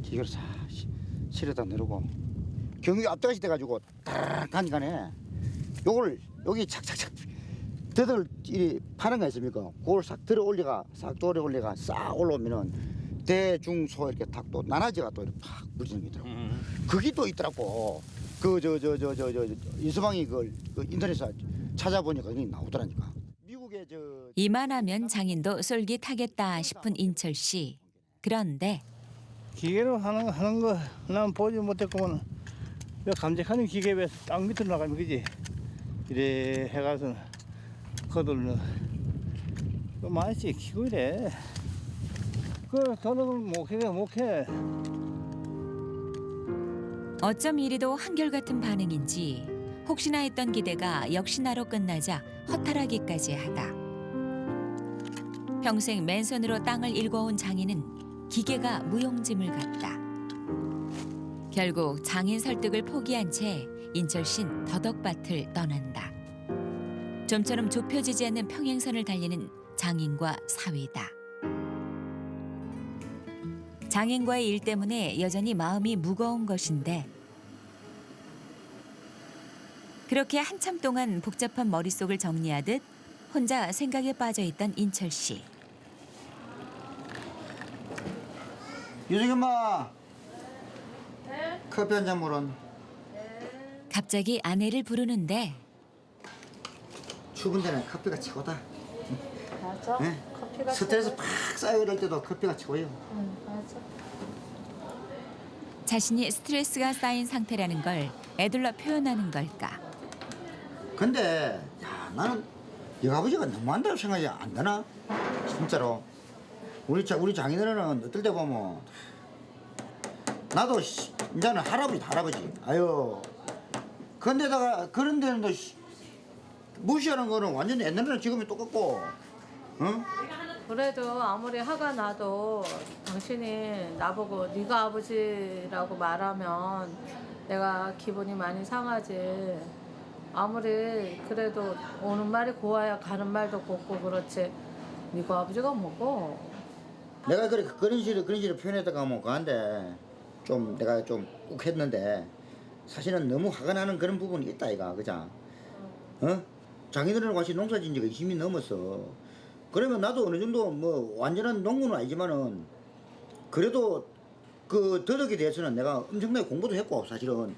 기계를 싹 실어다 내려고 경유 앞다시 돼가지고 딱 가니까네 요걸 여기 착착착 더덕을 이 파는 거 있습니까? 그걸 싹 들어 올려가 싹 들어 올려가 싹 올라오면은 대중소 이렇게 탁 또 나눠지가 또 이렇게 팍 부딪히는 게 있더라고. 그게 또 있더라고. 그 이서방이 그 인터넷에 찾아보니까 그게 나오더라니까. 미국의 이만하면 장인도 솔깃하겠다 싶은 인철 씨. 그런데 기계로 하는 거 난 보지 못했구만. 감작하는 기계 왜 땅 밑으로 나가면 그지? 이래 해가서 거들러 그 많이 키고 이래. 그 더덕을 못 캐. 어쩜 이리도 한결같은 반응인지 혹시나 했던 기대가 역시나로 끝나자 허탈하기까지 하다. 평생 맨손으로 땅을 일궈온 장인은 기계가 무용지물 같다. 결국 장인 설득을 포기한 채 인철 씨는 더덕밭을 떠난다. 좀처럼 좁혀지지 않는 평행선을 달리는 장인과 사위다. 장인과의 일 때문에 여전히 마음이 무거운 것인데 그렇게 한참 동안 복잡한 머릿속을 정리하듯 혼자 생각에 빠져 있던 인철 씨. 유정이 엄마. 커피 한 잔 물은. 갑자기 아내를 부르는데 추운 데는 커피가 최고다. 맞아. 네? 커피가 스트레스 팍 쌓여 이럴 때도 커피가 최고예요. 맞아. 자신이 스트레스가 쌓인 상태라는 걸 애둘러 표현하는 걸까? 근데 야 나는 여아버지가 너무한다고 생각이 안 드나? 진짜로. 우리 장인어른은 어떨 때 보면 나도 이제는 할아버지다 할아버지. 아유. 근데다가 그런 데는 또 무시하는 거는 완전 옛날에는 지금이 똑같고. 응? 그래도 아무리 화가 나도 당신이 나보고 네가 아버지라고 말하면 내가 기분이 많이 상하지. 아무리 그래도 오는 말이 고와야 가는 말도 곱고 그렇지. 네가 아버지가 뭐고. 내가 그런 식으로 표현했다가 뭐 그한데 좀 내가 좀 욱했는데 사실은 너무 화가 나는 그런 부분이 있다 이가 그자. 어? 장인어른과 같이 농사 지은 지가 20년 넘었어. 그러면 나도 어느 정도 뭐 완전한 농부는 아니지만은 그래도 그 더덕에 대해서는 내가 엄청나게 공부도 했고 사실은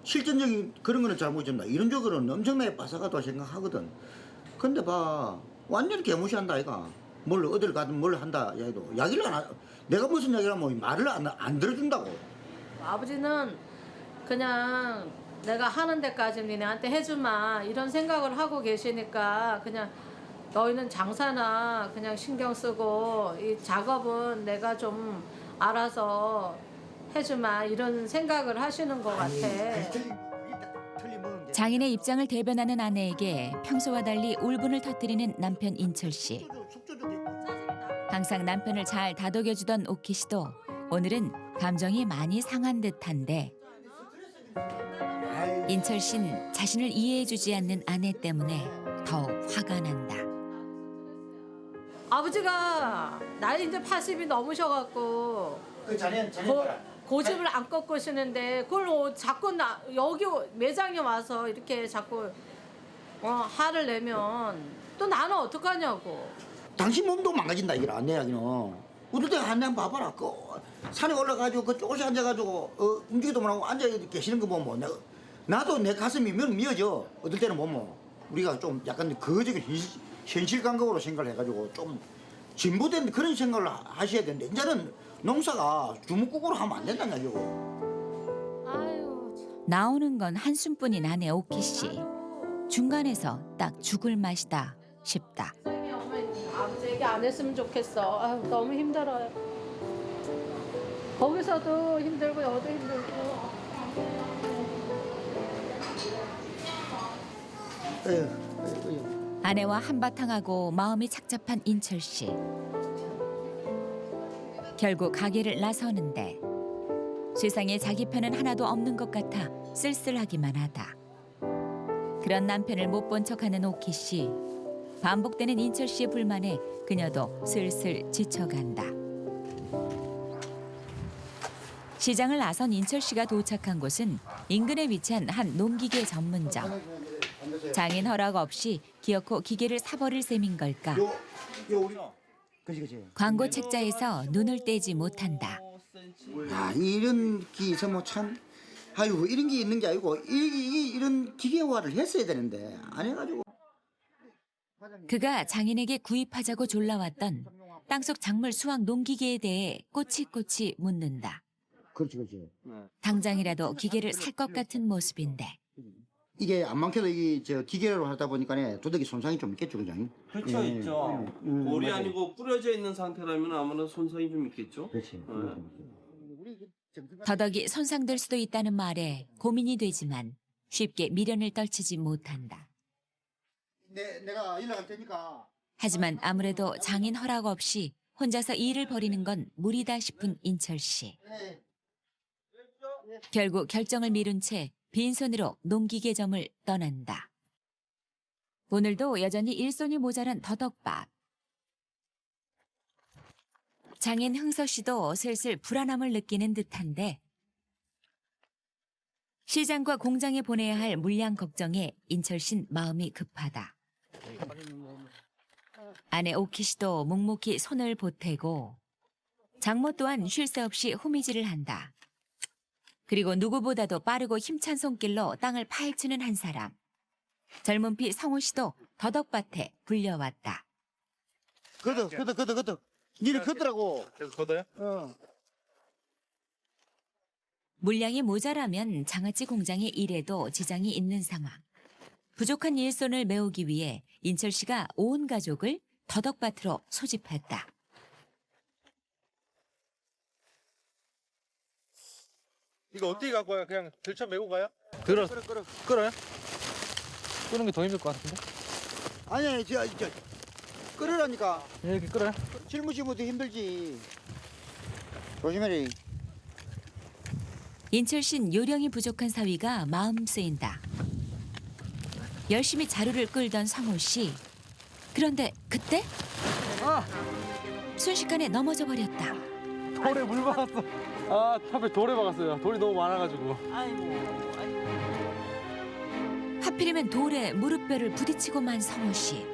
실전적인 그런 거는 잘 모르겠나 이론적으로는 엄청나게 빠삭하다고 생각하거든. 근데 봐 완전히 개무시한다 아이가. 뭘 어딜 가든 뭘 한다 야도 야기를 안 하, 내가 무슨 야기를 하면 말을 안 들어준다고. 아버지는 그냥 내가 하는 데까지 니네한테 해주마 이런 생각을 하고 계시니까 그냥 너희는 장사나 그냥 신경 쓰고 이 작업은 내가 좀 알아서 해주마 이런 생각을 하시는 것 같아. 장인의 입장을 대변하는 아내에게 평소와 달리 울분을 터뜨리는 남편 인철 씨. 항상 남편을 잘 다독여주던 오키 씨도 오늘은 감정이 많이 상한 듯한데 인철 씨는 자신을 이해해주지 않는 아내 때문에 더욱 화가 난다. 아버지가 나이 이제 80이 넘으셔갖고 그 자네 고집을 안 꺾으시는데 그걸 자꾸 여기 매장에 와서 이렇게 자꾸 화를 내면 또 나는 어떡하냐고. 당신 몸도 망가진다 이거라 내 이야기는. 우리 때 한양 봐봐라. 그 산에 올라가지고 그 쪼시 앉아가지고 움직이도 못하고 앉아 계시는 거 보면 나도 내 가슴이 미어져. 어떨 때는 보면 우리가 좀 약간 그적인 현실 감각으로 생각을 해가지고 좀 진보된 그런 생각을 하셔야 되는데 이제는 농사가 주먹국으로 하면 안 된다는 얘기고. 아유 참. 나오는 건 한숨뿐인 아내 오키 씨. 중간에서 딱 죽을 맛이다 싶다. 아버지 얘기 안 했으면 좋겠어. 아유, 너무 힘들어요. 거기서도 힘들고 여기도 힘들고. 아내와 한바탕하고 마음이 착잡한 인철 씨. 결국 가게를 나서는데 세상에 자기 편은 하나도 없는 것 같아 쓸쓸하기만 하다. 그런 남편을 못 본 척하는 오키 씨. 반복되는 인철 씨의 불만에 그녀도 슬슬 지쳐간다. 시장을 나선 인철 씨가 도착한 곳은 인근에 위치한 한 농기계 전문점. 장인 허락 없이 기어코 기계를 사버릴 셈인 걸까. 광고 책자에서 눈을 떼지 못한다. 야 이런 게 있으면 참 아이고 이런 게 있는 게 아니고 이런 기계화를 했어야 되는데 안 해가지고. 그가 장인에게 구입하자고 졸라왔던 땅속 작물 수확 농기계에 대해 꼬치꼬치 묻는다. 그렇지. 당장이라도 기계를 살 것 같은 모습인데. 이게 안 많게도 저 기계로 하다 보니까 도덕이 손상이 좀 있겠죠, 그죠? 그렇죠, 있죠. 볼이 맞아요. 아니고 뿌려져 있는 상태라면 아무래도 손상이 좀 있겠죠. 그렇지. 더덕이 손상될 수도 있다는 말에 고민이 되지만 쉽게 미련을 떨치지 못한다. 내가 연락할 테니까. 하지만 아무래도 장인 허락 없이 혼자서 일을 벌이는 건 무리다 싶은 인철 씨. 결국 결정을 미룬 채 빈손으로 농기계점을 떠난다. 오늘도 여전히 일손이 모자란 더덕밥. 장인 흥서 씨도 슬슬 불안함을 느끼는 듯한데 시장과 공장에 보내야 할 물량 걱정에 인철 씨는 마음이 급하다. 아내 오키 씨도 묵묵히 손을 보태고 장모 또한 쉴 새 없이 호미질을 한다. 그리고 누구보다도 빠르고 힘찬 손길로 땅을 파헤치는 한 사람. 젊은 피 성호 씨도 더덕밭에 불려왔다. 걷어. 니네 걷더라고. 계속 걷어요? 물량이 모자라면 장아찌 공장의 일에도 지장이 있는 상황. 부족한 일손을 메우기 위해 인철 씨가 온 가족을 더덕밭으로 소집했다. 이거 어떻게 갖고 와요? 그냥 들쳐 메고 가요? 끌어. 끌어요? 끄는 게 더 힘들 것 같은데? 아니, 저 끌으라니까. 이렇게 끌어요? 짊어지면 힘들지. 조심해라. 인철 씨는 요령이 부족한 사위가 마음 쓰인다. 열심히 자루를 끌던 성호 씨. 그런데 그때 순식간에 넘어져 버렸다. 돌에 물 박았어. 아, 하필 돌에 박았어요. 돌이 너무 많아가지고. 하필이면 돌에 무릎뼈를 부딪히고만 성호 씨.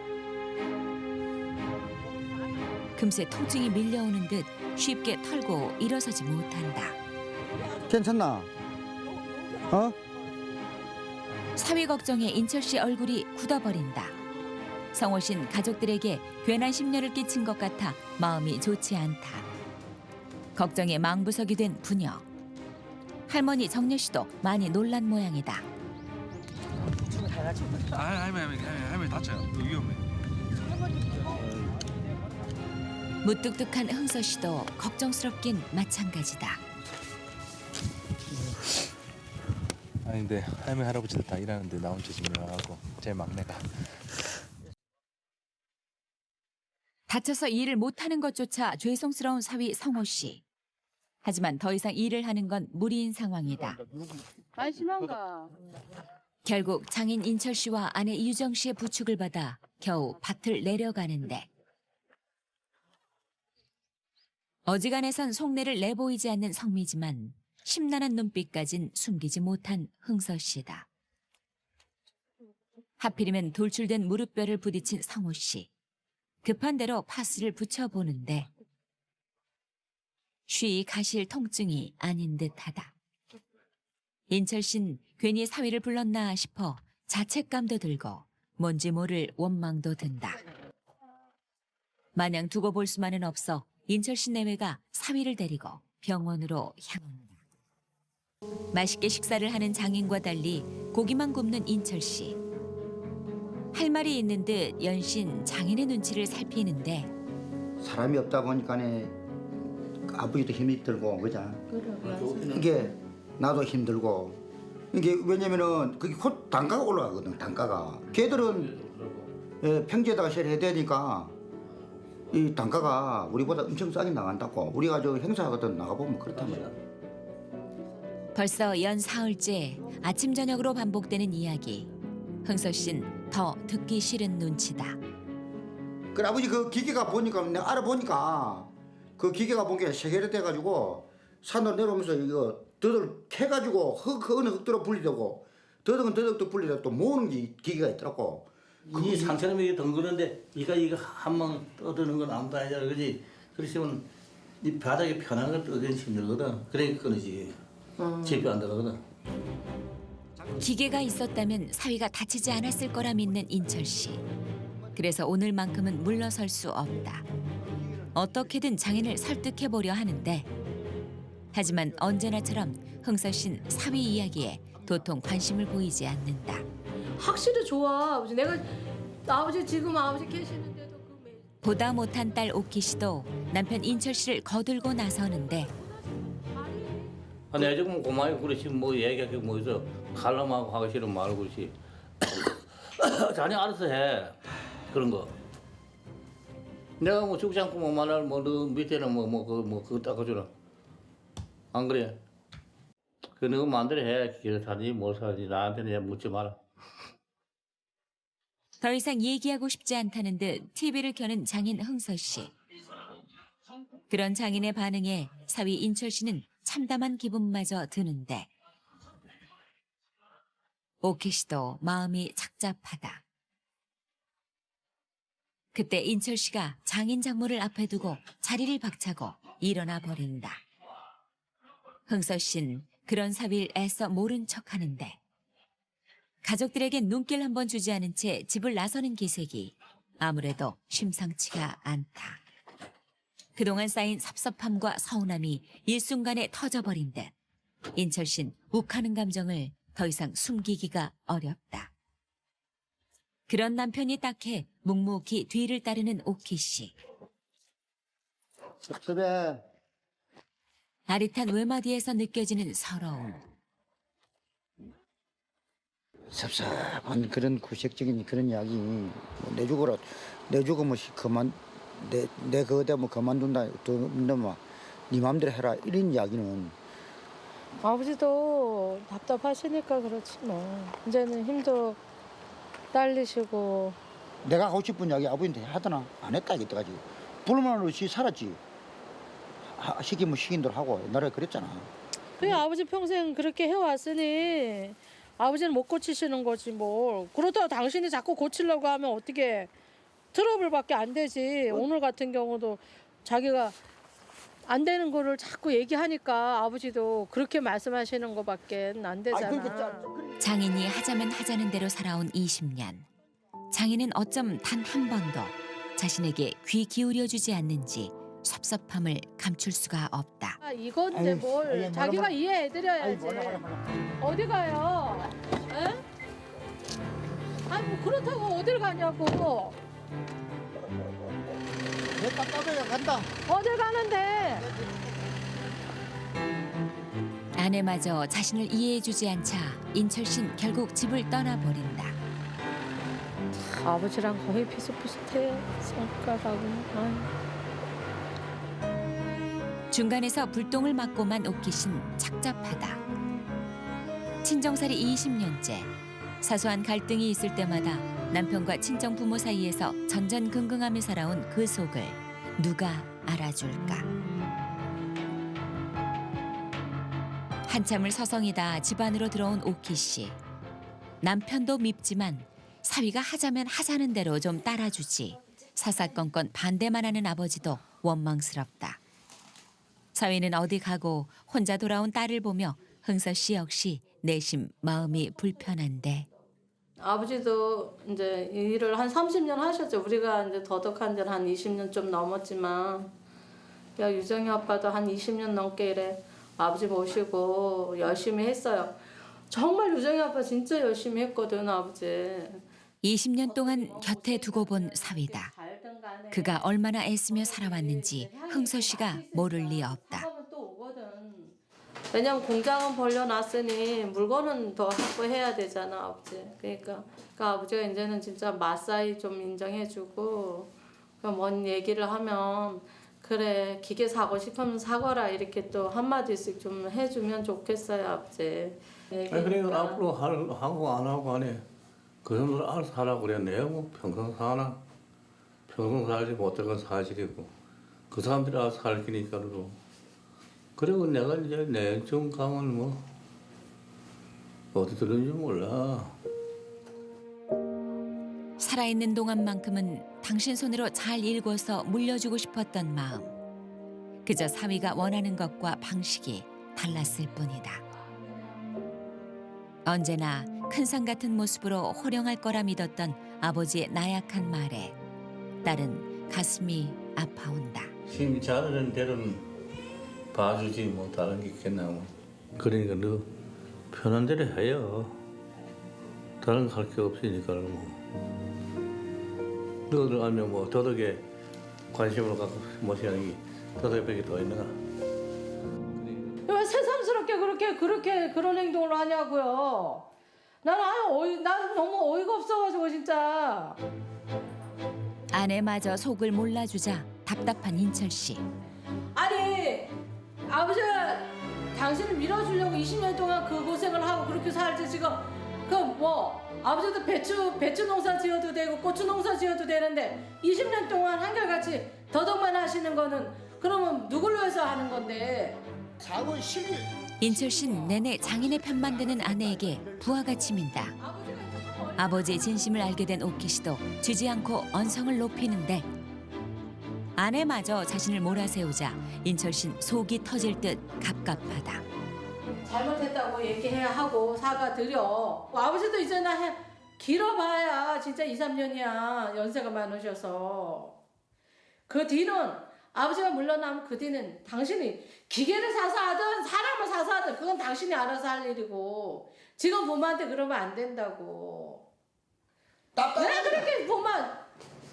금세 통증이 밀려오는 듯 쉽게 털고 일어서지 못한다. 괜찮나? 어? 사위 걱정에 인철 씨 얼굴이 굳어버린다. 성호 씨는 가족들에게 괜한 심려를 끼친 것 같아 마음이 좋지 않다. 걱정에 망부석이 된 부녀. 할머니 정녀 씨도 많이 놀란 모양이다. 할머니 다쳐요. 이거 위험해. 무뚝뚝한 흥서 씨도 걱정스럽긴 마찬가지다. 아니 근데 할머니 할아버지들 다 일하는데 나 혼자 지금 일어나고 제 막내가. 다쳐서 일을 못하는 것조차 죄송스러운 사위 성호 씨. 하지만 더 이상 일을 하는 건 무리인 상황이다. 많이 심한가? 결국 장인 인철 씨와 아내 유정 씨의 부축을 받아 겨우 밭을 내려가는데 어지간해선 속내를 내보이지 않는 성미지만 심란한 눈빛까진 숨기지 못한 흥서 씨다. 하필이면 돌출된 무릎뼈를 부딪힌 성호 씨. 급한 대로 파스를 붙여보는데 쉬이 가실 통증이 아닌 듯하다. 인철 씨는 괜히 사위를 불렀나 싶어 자책감도 들고 뭔지 모를 원망도 든다. 마냥 두고 볼 수만은 없어 인철 씨 내외가 사위를 데리고 병원으로 향한다. 맛있게 식사를 하는 장인과 달리 고기만 굽는 인철 씨. 할 말이 있는 듯 연신 장인의 눈치를 살피는데 사람이 없다 보니까네 아버지도 힘이 들고 그자. 이게 나도 힘들고 이게 왜냐면은 그게 곧 단가가 올라가거든. 단가가 걔들은 평지에다가 세를 해야 되니까 이 단가가 우리보다 엄청 싸게 나간다고. 우리가 저 행사하거든 나가보면 그렇단 말이야. 벌써 연 사흘째 아침 저녁으로 반복되는 이야기. 흥서 씨는 더 듣기 싫은 눈치다. 그 아버지 그 기계가 보니까 내가 알아보니까 그 기계가 본 게 세계로 돼가지고 산으로 내려오면서 이거 더덕을 캐가지고 어느 흙들어 분리되고 더덕은 더덕도 분리되고 또 모으는 기계가 있더라고. 이 상처럼 이게 덩그런데 이거 한방 떠드는 건 아무도 아니잖아, 그지? 그러시면 이 바닥에 편한 걸 떠드는 힘들거든. 그러니까 끊어지. 집이 안 들어가거든. 기계가 있었다면 사위가 다치지 않았을 거라 믿는 인철 씨. 그래서 오늘만큼은 물러설 수 없다. 어떻게든 장인을 설득해보려 하는데 하지만 언제나처럼 흥서 씨는 사위 이야기에 도통 관심을 보이지 않는다. 확실히 좋아. 아버지 내가 아버지 지금 아버지 계시는데도 보다 못한 딸 오키 씨도 남편 인철 씨를 거들고 나서는데 내 지금 고마워 그렇지 뭐 얘기할 게 뭐 있어. 칼럼하고 하기 싫으면 말고 그렇지. 자네 알아서 해. 그런 거. 내가 뭐 죽지 않고 뭐 말할 뭐너 밑에는 그거 닦아주라. 안 그래? 그 너 마음대로 해. 길 사지 뭘 사지 나한테는 묻지 마라. 더 이상 얘기하고 싶지 않다는 듯 TV를 켜는 장인 흥서 씨. 그런 장인의 반응에 사위 인철 씨는 참담한 기분마저 드는데 오키 씨도 마음이 착잡하다. 그때 인철 씨가 장인 장모를 앞에 두고 자리를 박차고 일어나 버린다. 흥서 씨는 그런 사위를 애써 모른 척하는데 가족들에게 눈길 한번 주지 않은 채 집을 나서는 기색이 아무래도 심상치가 않다. 그동안 쌓인 섭섭함과 서운함이 일순간에 터져버린 듯 인철 씨는 욱하는 감정을 더 이상 숨기기가 어렵다. 그런 남편이 딱해 묵묵히 뒤를 따르는 오키 씨. 섭섭해. 아릿한 외마디에서 느껴지는 서러움. 섭섭한 그런 구색적인 그런 이야기. 뭐 내 죽으면 그만 내 그거대 뭐 그만둔다. 네 마음대로 해라. 이런 이야기는 아버지도 답답하시니까 그렇지 뭐. 이제는 힘도 딸리시고. 내가 하고 싶은 이야기 아버지한테 하더나 안 했다 이때까지. 불만 없이 살았지. 시키면 시킨 대로 하고 옛날에 그랬잖아. 그래 아버지 평생 그렇게 해왔으니 아버지는 못 고치시는 거지 뭐. 그러다가 당신이 자꾸 고치려고 하면 어떻게 트러블밖에 안 되지. 오늘 같은 경우도 자기가 안 되는 거를 자꾸 얘기하니까 아버지도 그렇게 말씀하시는 거밖에 안 되잖아. 장인이 하자면 하자는 대로 살아온 20년. 장인은 어쩜 단 한 번도 자신에게 귀 기울여주지 않는지 섭섭함을 감출 수가 없다. 아, 이건데 뭘 자기가 이해해드려야지. 어디 가요? 에? 아니 뭐 그렇다고 어딜 가냐고. 내 깜깜이가 간다. 어딜 가는데? 아내마저 자신을 이해해주지 않자 인철 씨는 결국 집을 떠나버린다. 아버지랑 거의 비슷비슷해 성격하고는. 중간에서 불똥을 맞고만 오키 씨는 착잡하다. 친정살이 20년째. 사소한 갈등이 있을 때마다 남편과 친정 부모 사이에서 전전긍긍하며 살아온 그 속을 누가 알아줄까. 한참을 서성이다 집 안으로 들어온 오키 씨. 남편도 밉지만 사위가 하자면 하자는 대로 좀 따라주지. 사사건건 반대만 하는 아버지도 원망스럽다. 사위는 어디 가고 혼자 돌아온 딸을 보며 흥서 씨 역시 내심 마음이 불편한데. 아버지도 이제 일을 한 30년 하셨죠. 우리가 이제 더덕한 지는 한 20년 좀 넘었지만, 야 유정이 아빠도 한 20년 넘게 이래 아버지 모시고 열심히 했어요. 정말 유정이 아빠 진짜 열심히 했거든 아버지. 20년 동안 곁에 두고 본 사위다. 그가 얼마나 애쓰며 살아왔는지 흥서 씨가 모를 리 없다. 왜냐면 공장은 벌려놨으니 물건은 더 확보해야 되잖아 아버지. 그러니까 아버지가 이제는 진짜 맞사이 좀 인정해주고, 뭔 얘기를 하면 그래 기계 사고 싶으면 사거라 이렇게 또 한마디씩 좀 해주면 좋겠어요 아버지. 그러니까 앞으로 하고 안 하고 하네. 그 정도로 알아서 하라고 그래. 내가 뭐 평생 사나. 평생 살지 못할 건 사실이고 그 사람들이 알아서 살 거니까로. 그리고 내가 이제 내정 가면 뭐 어디 들은지 몰라. 살아있는 동안만큼은 당신 손으로 잘 일궈서 물려주고 싶었던 마음. 그저 사위가 원하는 것과 방식이 달랐을 뿐이다. 언제나 큰 산 같은 모습으로 호령할 거라 믿었던 아버지의 나약한 말에 딸은 가슴이 아파온다. 힘이 자르는 대로는 봐주지 뭐 다른 게 있겠나 뭐. 그러니까 너 편한 대로 해요. 다른 거 할 게 없으니까 뭐. 너들 알면 뭐 더덕에 관심을 갖고 모시는 게 더덕밖에 더 있는가? 왜 새삼스럽게 그렇게 그런 행동을 하냐고요. 난 너무 어이가 없어가지고 진짜. 아내마저 속을 몰라주자 답답한 인철 씨. 아니 아버지 당신을 밀어주려고 20년 동안 그 고생을 하고 그렇게 살지 지금 그 뭐 아버지도 배추 농사 지어도 되고 고추 농사 지어도 되는데 20년 동안 한결같이 더덕만 하시는 거는 그러면 누굴 위해서 하는 건데. 사고 실일. 인철 씨는 내내 장인의 편만 드는 아내에게 부하같이 민다. 아버지의 진심을 알게 된 오키 씨도 지지 않고 언성을 높이는데 아내마저 자신을 몰아세우자 인철씨는 속이 터질 듯 갑갑하다. 잘못했다고 얘기해야 하고 사과드려. 아버지도 이제는 길어봐야 진짜 2, 3년이야. 연세가 많으셔서. 그 뒤는 아버지가 물러나면 그 뒤는 당신이 기계를 사서 하든 사람을 사서 하든 그건 당신이 알아서 할 일이고 지금 부모한테 그러면 안 된다고. 왜 그렇게 보면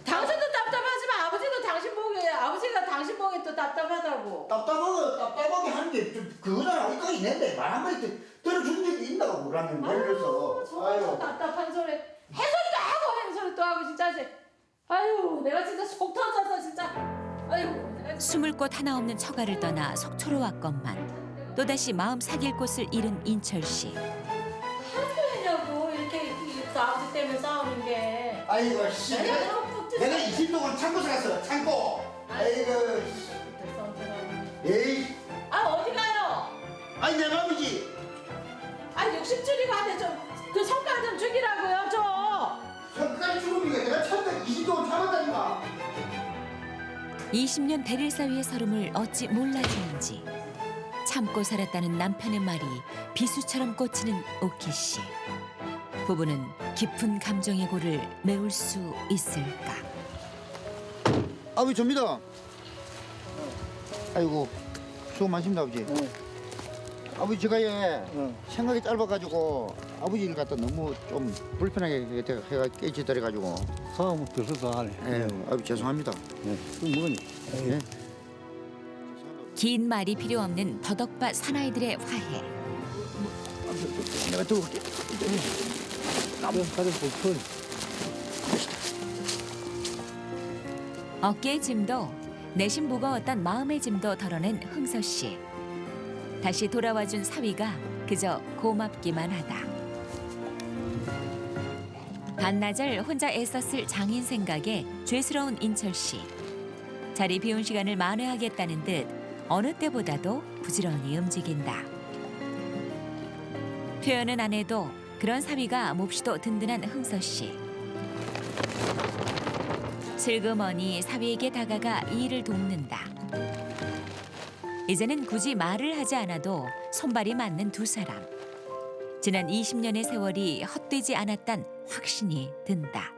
당신도 답답하지만 아버지도 당신 보기에 아버지가 당신 보기에 또 답답하다고. 답답하게 하는 게 그거잖아. 어디가 있는데 말 한마디 들어준 적이 있나고 그러는 걸려서. 저 답답한 소리 해소리도 하고 해소리도 하고 진짜. 아유 내가 진짜 속 터져서 진짜. 아유. 숨을 곳 하나 없는 처가를 떠나 속초로 왔건만 또다시 마음 사귈 곳을 잃은 인철씨. 하냐고 이렇게 아버지 때문에 싸우는 게. 아이고 씨. 내가 20 동안 참고 살았어. 참고. 아이고. 에이. 아 어디 가요? 아니 내 맘이지. 아 60줄이고 한데 좀 그 성과 좀 죽이라고요 좀. 성까지 죽으니까 내가 참다 20 동안 참았다니까. 20년 대릴 사위의 서름을 어찌 몰라주는지 참고 살았다는 남편의 말이 비수처럼 꽂히는 오키 씨. 부부는 깊은 감정의 골을 메울 수 있을까? 아버지 접니다. 아이고 수고 많습니다 아버지. 아버지 제가 생각이 짧아가지고 아버지 일 갖다 너무 좀 불편하게 해가 깨지더래가지고. 사람 별것도 안 해. 아버지 죄송합니다. 그 뭐니? 긴 말이 필요 없는 더덕밭 사나이들의 화해. 내가 들어올게. 가서 볼걸. 어깨의 짐도 내심 무거웠던 마음의 짐도 덜어낸 흥서 씨. 다시 돌아와준 사위가 그저 고맙기만 하다. 반나절 혼자 애썼을 장인 생각에 죄스러운 인철 씨. 자리 비운 시간을 만회하겠다는 듯 어느 때보다도 부지런히 움직인다. 표현은 안 해도 그런 사위가 몹시도 든든한 흥서 씨. 슬그머니 사위에게 다가가 이 일을 돕는다. 이제는 굳이 말을 하지 않아도 손발이 맞는 두 사람. 지난 20년의 세월이 헛되지 않았단 확신이 든다.